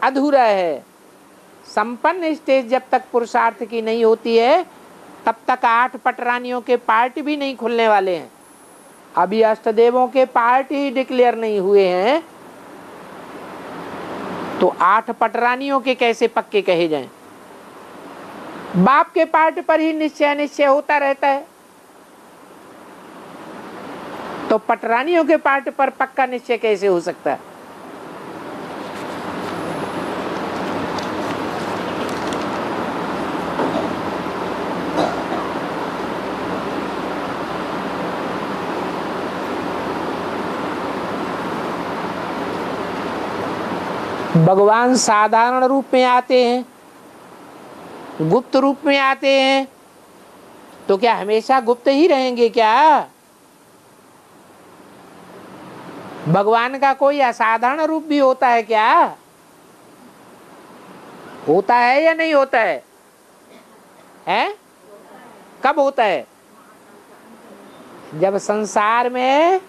Speaker 1: अधूरा है। संपन्न स्टेज जब तक पुरुषार्थ की नहीं होती है तब तक 8 पटरानियों के पार्ट भी नहीं खुलने वाले हैं। अभी अष्टदेवों के पार्ट ही डिक्लेयर नहीं हुए हैं, तो 8 पटरानियों के कैसे पक्के कहे जाएं? बाप के पार्ट पर ही निश्चय होता रहता है, तो पटरानियों के पार्ट पर पक्का निश्चय कैसे हो सकता है? भगवान साधारण रूप में आते हैं, गुप्त रूप में आते हैं, तो क्या हमेशा गुप्त ही रहेंगे क्या? भगवान का कोई असाधारण रूप भी होता है क्या? होता है या नहीं होता है? हैं? कब होता है? जब संसार में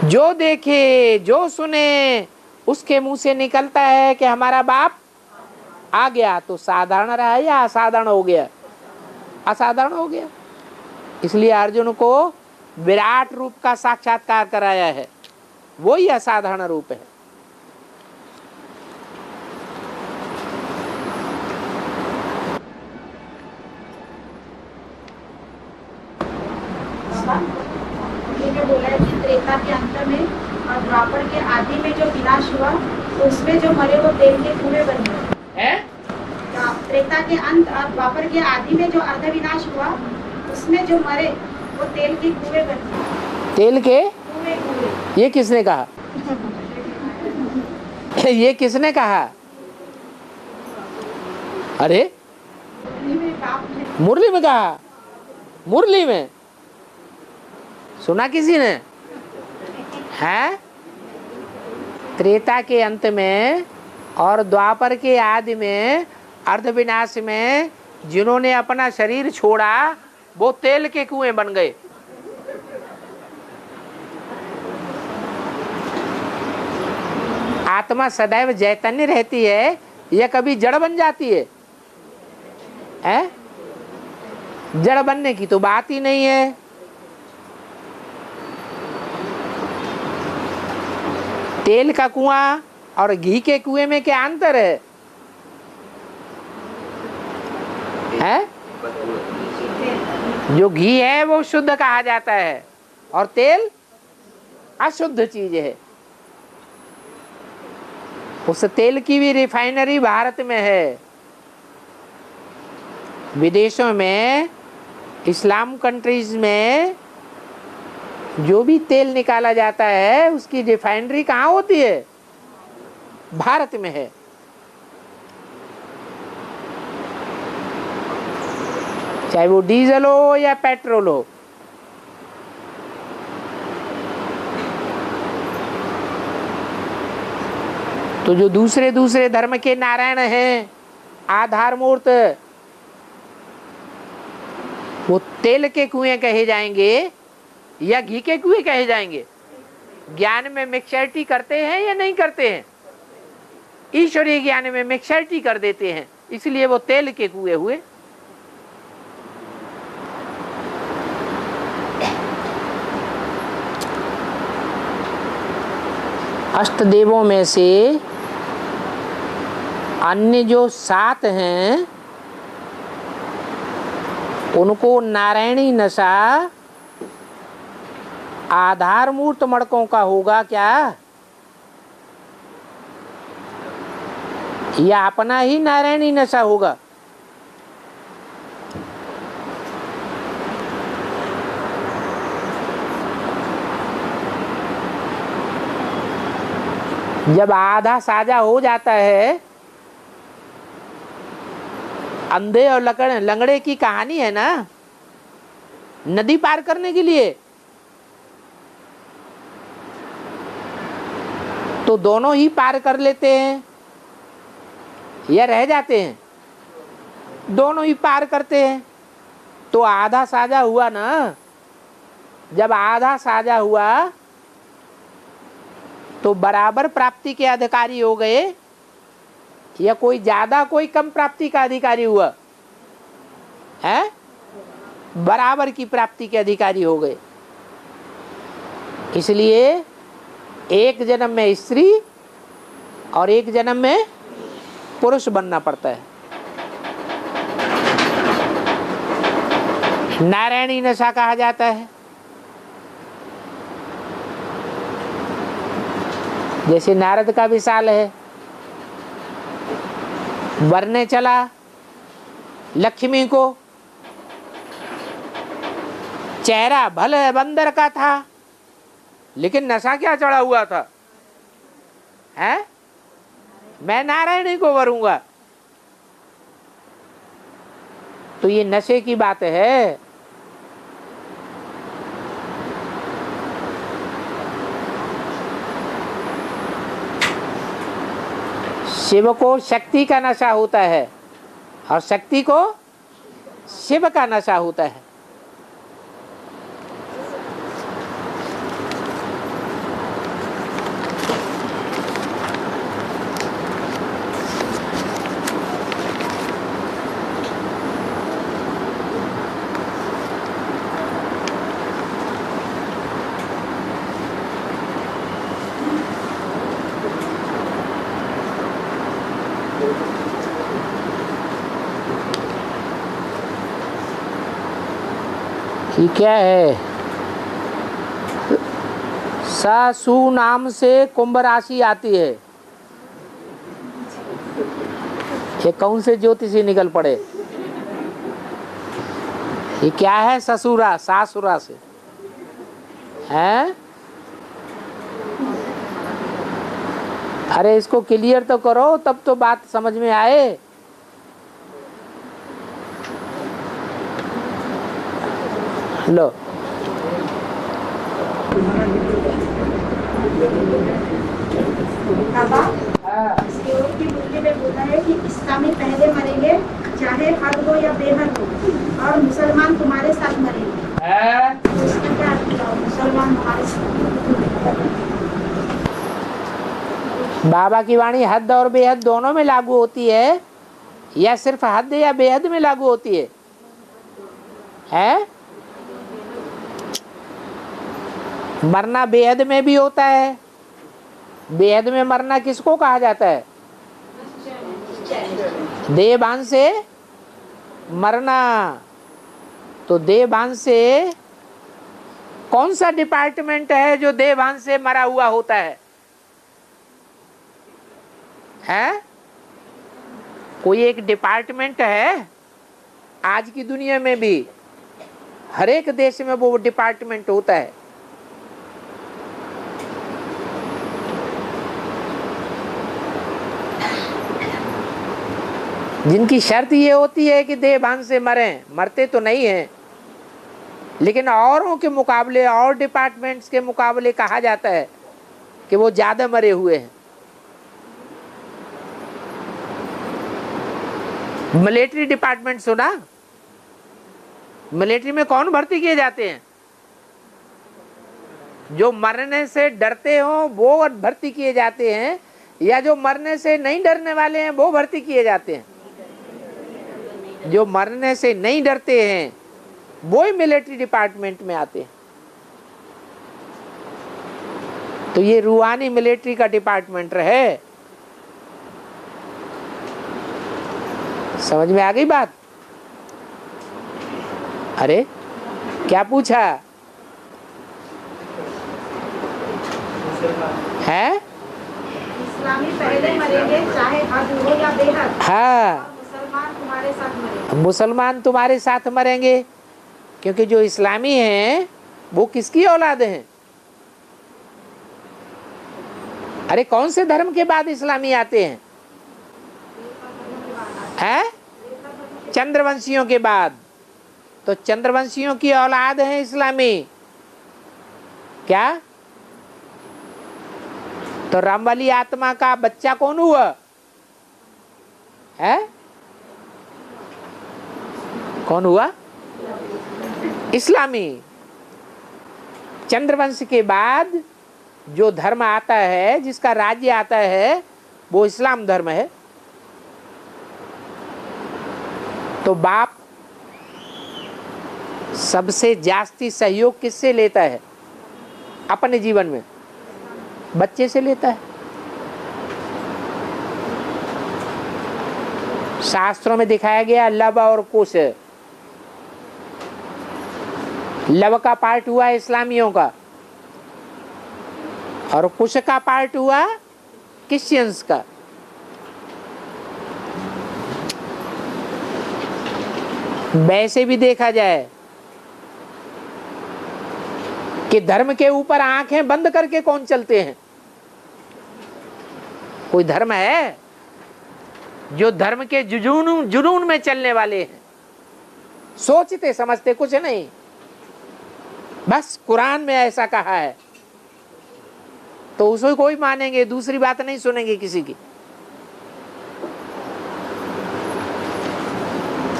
Speaker 1: जो देखे जो सुने उसके मुंह से निकलता है कि हमारा बाप आ गया, तो साधारण रहा या असाधारण हो गया? असाधारण हो गया। इसलिए अर्जुन को विराट रूप का साक्षात्कार कराया है, वो ही असाधारण रूप है।
Speaker 4: ने बोला है कि त्रेता के अंत में और द्वापर के आदि में जो विनाश हुआ, तो उसमें जो मरे वो तेल के कुएं बन गए। त्रेता के अंत और द्वापर के आदि में जो अर्ध विनाश हुआ, उसमें जो मरे वो तेल के कुएं बन गए।
Speaker 1: तेल के
Speaker 4: कुएं।
Speaker 1: ये किसने कहा? ये किसने कहा? अरे मुरली में कहा? मुरली में सुना किसी ने? है त्रेता के अंत में और द्वापर के आदि में अर्धविनाश में जिन्होंने अपना शरीर छोड़ा वो तेल के कुएं बन गए। आत्मा सदैव चैतन्य रहती है या कभी जड़ बन जाती है? जड़ बनने की तो बात ही नहीं है। तेल का कुआं और घी के कुएं में क्या अंतर है? जो घी है वो शुद्ध कहा जाता है और तेल अशुद्ध चीज है। उस तेल की भी रिफाइनरी भारत में है। विदेशों में, इस्लाम कंट्रीज में जो भी तेल निकाला जाता है उसकी रिफाइनरी कहाँ होती है? भारत में है। चाहे वो डीजल हो या पेट्रोल हो। तो जो दूसरे दूसरे धर्म के नारायण हैं, आधार मूर्त, वो तेल के कुएं कहे जाएंगे या घी के कुएं कहे जाएंगे? ज्ञान में मिक्सचरिटी करते हैं या नहीं करते हैं? ईश्वरीय ज्ञान में मिक्सचरिटी कर देते हैं, इसलिए वो तेल के कुएं हुए। अष्टदेवों में से अन्य जो 7 हैं उनको नारायणी नशा आधार मूर्त मड़कों का होगा क्या, या अपना ही नारायणी नशा होगा? जब आधा साजा हो जाता है, अंधे और लंगड़े की कहानी है ना, नदी पार करने के लिए, तो दोनों ही पार कर लेते हैं या रह जाते हैं? दोनों ही पार करते हैं। तो आधा साजा हुआ ना। जब आधा साजा हुआ तो बराबर प्राप्ति के अधिकारी हो गए या कोई ज्यादा कोई कम प्राप्ति का अधिकारी हुआ? है बराबर की प्राप्ति के अधिकारी हो गए। इसलिए एक जन्म में स्त्री और एक जन्म में पुरुष बनना पड़ता है। नारायणी नशा कहा जाता है। जैसे नारद का विशाल है, वरने चला लक्ष्मी को, चेहरा भले बंदर का था लेकिन नशा क्या चढ़ा हुआ था? है? मैं नारायणी को वरूंगा। तो ये नशे की बात है। शिव को शक्ति का नशा होता है और शक्ति को शिव का नशा होता है। ये क्या है? सासु नाम से कुंभ राशि आती है। ये कौन से ज्योतिषी निकल पड़े? ये क्या है? ससुरा, सासुरा से हैं? अरे इसको क्लियर तो करो, तब तो बात समझ में आए। लो,
Speaker 4: बाबा सेवक की बुद्धि में बोला है कि इस्लामी पहले मरेंगे, चाहे हद हो या बेहद हो, और मुसलमान तुम्हारे साथ मरेंगे। तो इसका क्या अर्थ हुआ? मुसलमान हमारे साथ।
Speaker 1: बाबा की वाणी हद और बेहद दोनों में लागू होती है या सिर्फ हद या बेहद में लागू होती है? मरना बेहद में भी होता है। बेहद में मरना किसको कहा जाता है? देहभान से मरना। तो देहभान से कौन सा डिपार्टमेंट है जो देहभान से मरा हुआ होता है? कोई एक डिपार्टमेंट है आज की दुनिया में भी, हर एक देश में वो डिपार्टमेंट होता है। जिनकी शर्त ये होती है कि देहभान से मरें। मरते तो नहीं हैं, लेकिन औरों के मुकाबले, और डिपार्टमेंट्स के मुकाबले कहा जाता है कि वो ज्यादा मरे हुए हैं। मिलिट्री डिपार्टमेंट सुना? मिलिट्री में कौन भर्ती किए जाते हैं? जो मरने से डरते हो वो भर्ती किए जाते हैं, या जो मरने से नहीं डरने वाले हैं वो भर्ती किए जाते हैं? जो मरने से नहीं डरते हैं वो ही मिलिट्री डिपार्टमेंट में आते हैं। तो ये रूहानी मिलिट्री का डिपार्टमेंट है। समझ में आ गई बात? अरे क्या पूछा है?
Speaker 4: इस्लामी पहले मरेंगे, चाहे हद हो या बेहद।
Speaker 1: हाँ,
Speaker 4: मुसलमान तुम्हारे साथ मरेंगे।
Speaker 1: मुसलमान तुम्हारे साथ मरेंगे, क्योंकि जो इस्लामी हैं वो किसकी औलाद हैं? अरे कौन से धर्म के बाद इस्लामी आते हैं? चंद्रवंशियों के बाद। तो चंद्रवंशियों की औलाद है इस्लामी। क्या? तो राम वाली आत्मा का बच्चा कौन हुआ है? कौन हुआ? इस्लामी। चंद्रवंश के बाद जो धर्म आता है, जिसका राज्य आता है, वो इस्लाम धर्म है। तो बाप सबसे जास्ती सहयोग किससे लेता है अपने जीवन में? बच्चे से लेता है। शास्त्रों में दिखाया गया लव और कुश। लव का पार्ट हुआ इस्लामियों का, और कुश का पार्ट हुआ क्रिश्चियंस का। वैसे भी देखा जाए कि धर्म के ऊपर आंखें बंद करके कौन चलते हैं? कोई धर्म है? जो धर्म के जुनून में चलने वाले हैं, सोचते समझते कुछ नहीं, बस कुरान में ऐसा कहा है तो उसको कोई मानेंगे, दूसरी बात नहीं सुनेंगे किसी की।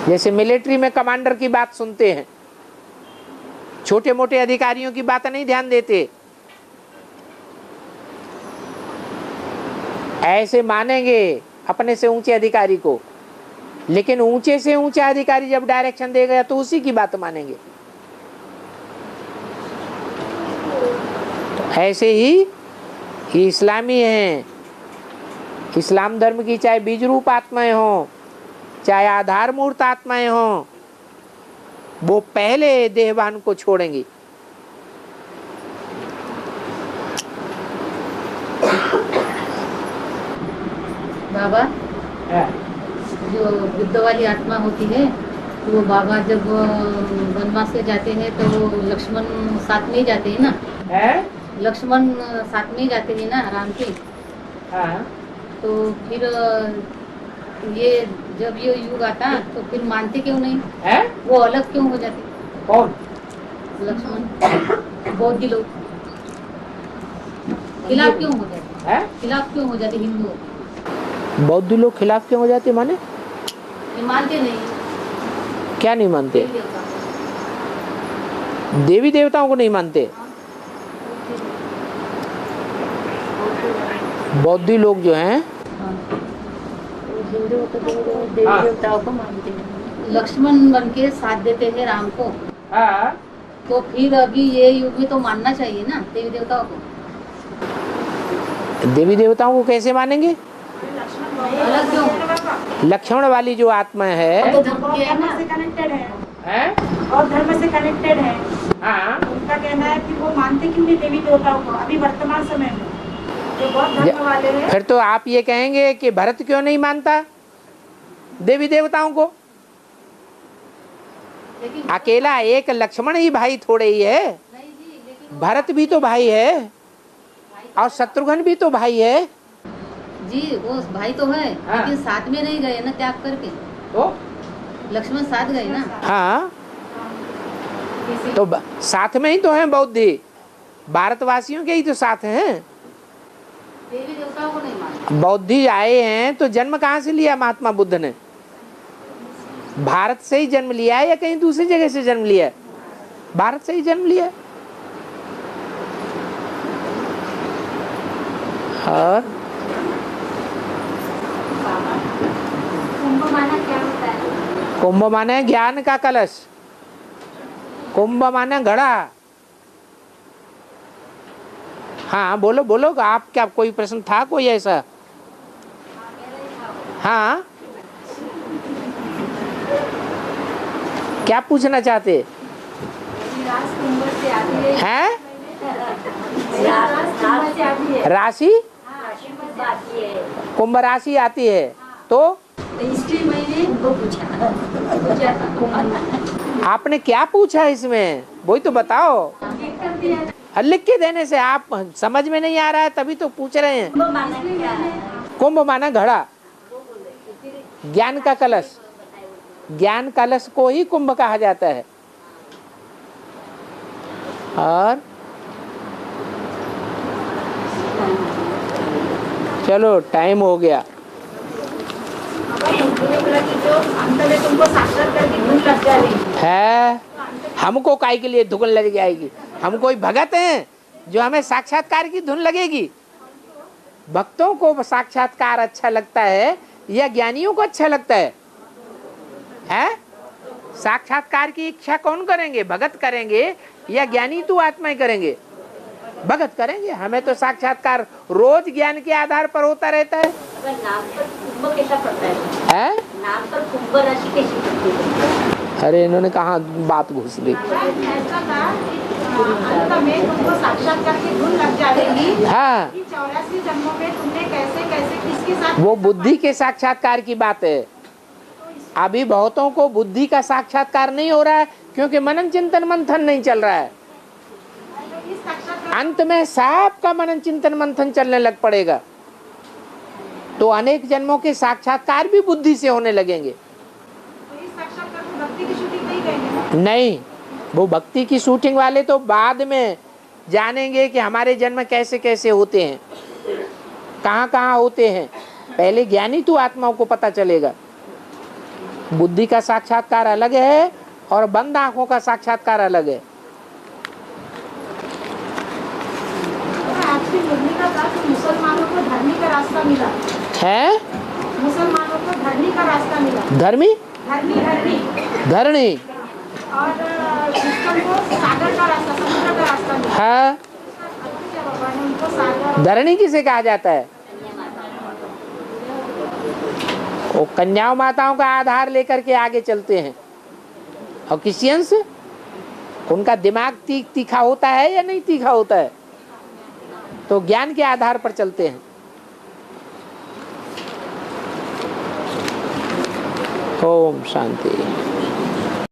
Speaker 1: जैसे मिलिट्री में कमांडर की बात सुनते हैं, छोटे मोटे अधिकारियों की बात नहीं ध्यान देते, ऐसे मानेंगे अपने से ऊंचे अधिकारी को, लेकिन ऊंचे से ऊंचा अधिकारी जब डायरेक्शन देगा तो उसी की बात मानेंगे। ऐसे ही इस्लामी हैं, इस्लाम धर्म की चाहे बीज रूप आत्माएं हों, चाहे आधार मूर्त आत्माएं हों, वो पहले देहवान को छोड़ेंगी।
Speaker 3: बाबा, जो बुद्ध वाली आत्मा होती है, तो वो बाबा जब वनवास से जाते हैं तो वो लक्ष्मण साथ में ही जाते हैं ना? लक्ष्मण साथ में ही जाते हैं ना राम के?
Speaker 1: हाँ।
Speaker 3: तो फिर ये जब ये युग आता तो फिर मानते क्यों नहीं है? वो अलग क्यों हो जाते?
Speaker 1: कौन?
Speaker 3: लक्ष्मण। बौद्ध लोग खिलाफ क्यों हो जाते हैं? खिलाफ क्यों हो जाते हिंदुओं?
Speaker 1: बौद्ध लोग खिलाफ क्यों हो जाते माने?
Speaker 3: ये मानते नहीं।
Speaker 1: क्या नहीं मानते? देवी देवताओं को नहीं मानते। बौद्धी लोग जो हैं
Speaker 3: हिंदू तो देवी देवताओं को मानते हैं। लक्ष्मण बन के साथ देते हैं राम को। तो फिर अभी ये युग में तो मानना चाहिए ना देवी देवताओं को।
Speaker 1: देवी देवताओं को कैसे मानेंगे?
Speaker 3: अलग क्यों?
Speaker 1: लक्ष्मण वाली जो आत्मा है
Speaker 4: तो धर्म से कनेक्टेड है और धर्म से कनेक्टेड है। उनका कहना है कि वो मानते क्यों नहीं देवी देवताओं को अभी वर्तमान समय में, जो बहुत धर्म वाले हैं।
Speaker 1: फिर तो आप ये कहेंगे कि भरत क्यों नहीं मानता देवी देवताओं को? अकेला एक लक्ष्मण ही भाई थोड़े ही है, भरत भी तो भाई है और शत्रुघ्न भी तो भाई है
Speaker 3: जी। वो भाई तो है लेकिन साथ में नहीं गए ना त्याग करके।
Speaker 1: तो
Speaker 3: लक्ष्मण साथ गए ना।
Speaker 1: हाँ, तो साथ में ही तो हैं बौद्धि, भारतवासियों के ही तो साथ हैं।
Speaker 3: देवी देवताओं को नहीं मानते।
Speaker 1: बौद्धि आए हैं तो जन्म कहाँ से लिया महात्मा बुद्ध ने? भारत से ही जन्म लिया है या कहीं दूसरी जगह से जन्म लिया है? भारत से ही जन्म लिया। और
Speaker 3: कुंभ माना क्या होता है?
Speaker 1: कुंभ माने ज्ञान का कलश, कुंभ माने घड़ा। हाँ बोलो बोलो, आप क्या कोई प्रश्न था कोई ऐसा? हाँ, क्या पूछना चाहते हैं? राशि कुंभ राशि आती है तो
Speaker 3: इसलिए मैंने वो पूछा।
Speaker 1: आपने क्या पूछा इसमें वही तो बताओ। लिख के देने से आप समझ में नहीं आ रहा है तभी तो पूछ रहे हैं। कुंभ माना घड़ा, ज्ञान का कलश, ज्ञान कलश को ही कुंभ कहा जाता है। और चलो टाइम हो गया।
Speaker 4: तुमको साक्षात करके धुन लग जाएगी
Speaker 1: है, हमको काय के लिए धुन लग जाएगी? हम कोई भगत हैं जो हमें साक्षात्कार की धुन लगेगी? भक्तों को साक्षात्कार अच्छा लगता है या ज्ञानियों को अच्छा लगता है? हैं? साक्षात्कार की इच्छा कौन करेंगे? भगत करेंगे या ज्ञानी तू आत्माएं करेंगे? भगत करेंगे। हमें तो साक्षात्कार रोज ज्ञान के आधार पर होता रहता है।
Speaker 3: नाम पर कुंभ कैसा पड़ता है? नाम पर कुंभ राशि कैसी पड़ती है?
Speaker 1: अरे इन्होंने कहा बात घुस ली।
Speaker 4: तुमको साक्षात करके धुन लग जाएगी।
Speaker 1: हाँ,
Speaker 4: 84 जन्मों में तुमने कैसे कैसे किसके साथ।
Speaker 1: वो बुद्धि के साक्षात्कार की बात है। अभी बहुतों को बुद्धि का साक्षात्कार नहीं हो रहा है क्योंकि मनन चिंतन मंथन नहीं चल रहा है। अंत में सबका मनन चिंतन मंथन चलने लग पड़ेगा। तो अनेक जन्मों के साक्षात्कार भी बुद्धि से होने लगेंगे।
Speaker 4: तो इस साक्षात्कार को भक्ति की शूटिंग नहीं कहेंगे।
Speaker 1: नहीं, वो भक्ति की शूटिंग वाले तो बाद में जानेंगे कि हमारे जन्म कैसे कैसे होते हैं, कहाँ कहाँ होते हैं। पहले ज्ञानी तो आत्माओं को पता चलेगा। बुद्धि का साक्षात्कार अलग है और बंद आंखों का साक्षात्कार अलग है।
Speaker 4: आपकी बोलने का था कि मुसलमानों को धर्मी का रास्ता मिला
Speaker 1: है,
Speaker 4: मुसलमानों को धर्मी का रास्ता मिला।
Speaker 1: धर्मी
Speaker 4: धर्मी धर्मी
Speaker 1: धरणी,
Speaker 4: और क्रिश्चियन को सागर का रास्ता, समुद्र का रास्ता मिला।
Speaker 1: हाँ,
Speaker 4: क्या बाबा ने उनको सागर,
Speaker 1: धरणी किसे कहा जाता है? वो कन्याओं माताओं का आधार लेकर के आगे चलते हैं। और क्रिश्चियंस, उनका दिमाग तीखा होता है या नहीं तीखा होता है? तो ज्ञान के आधार पर चलते हैं। ओम शांति।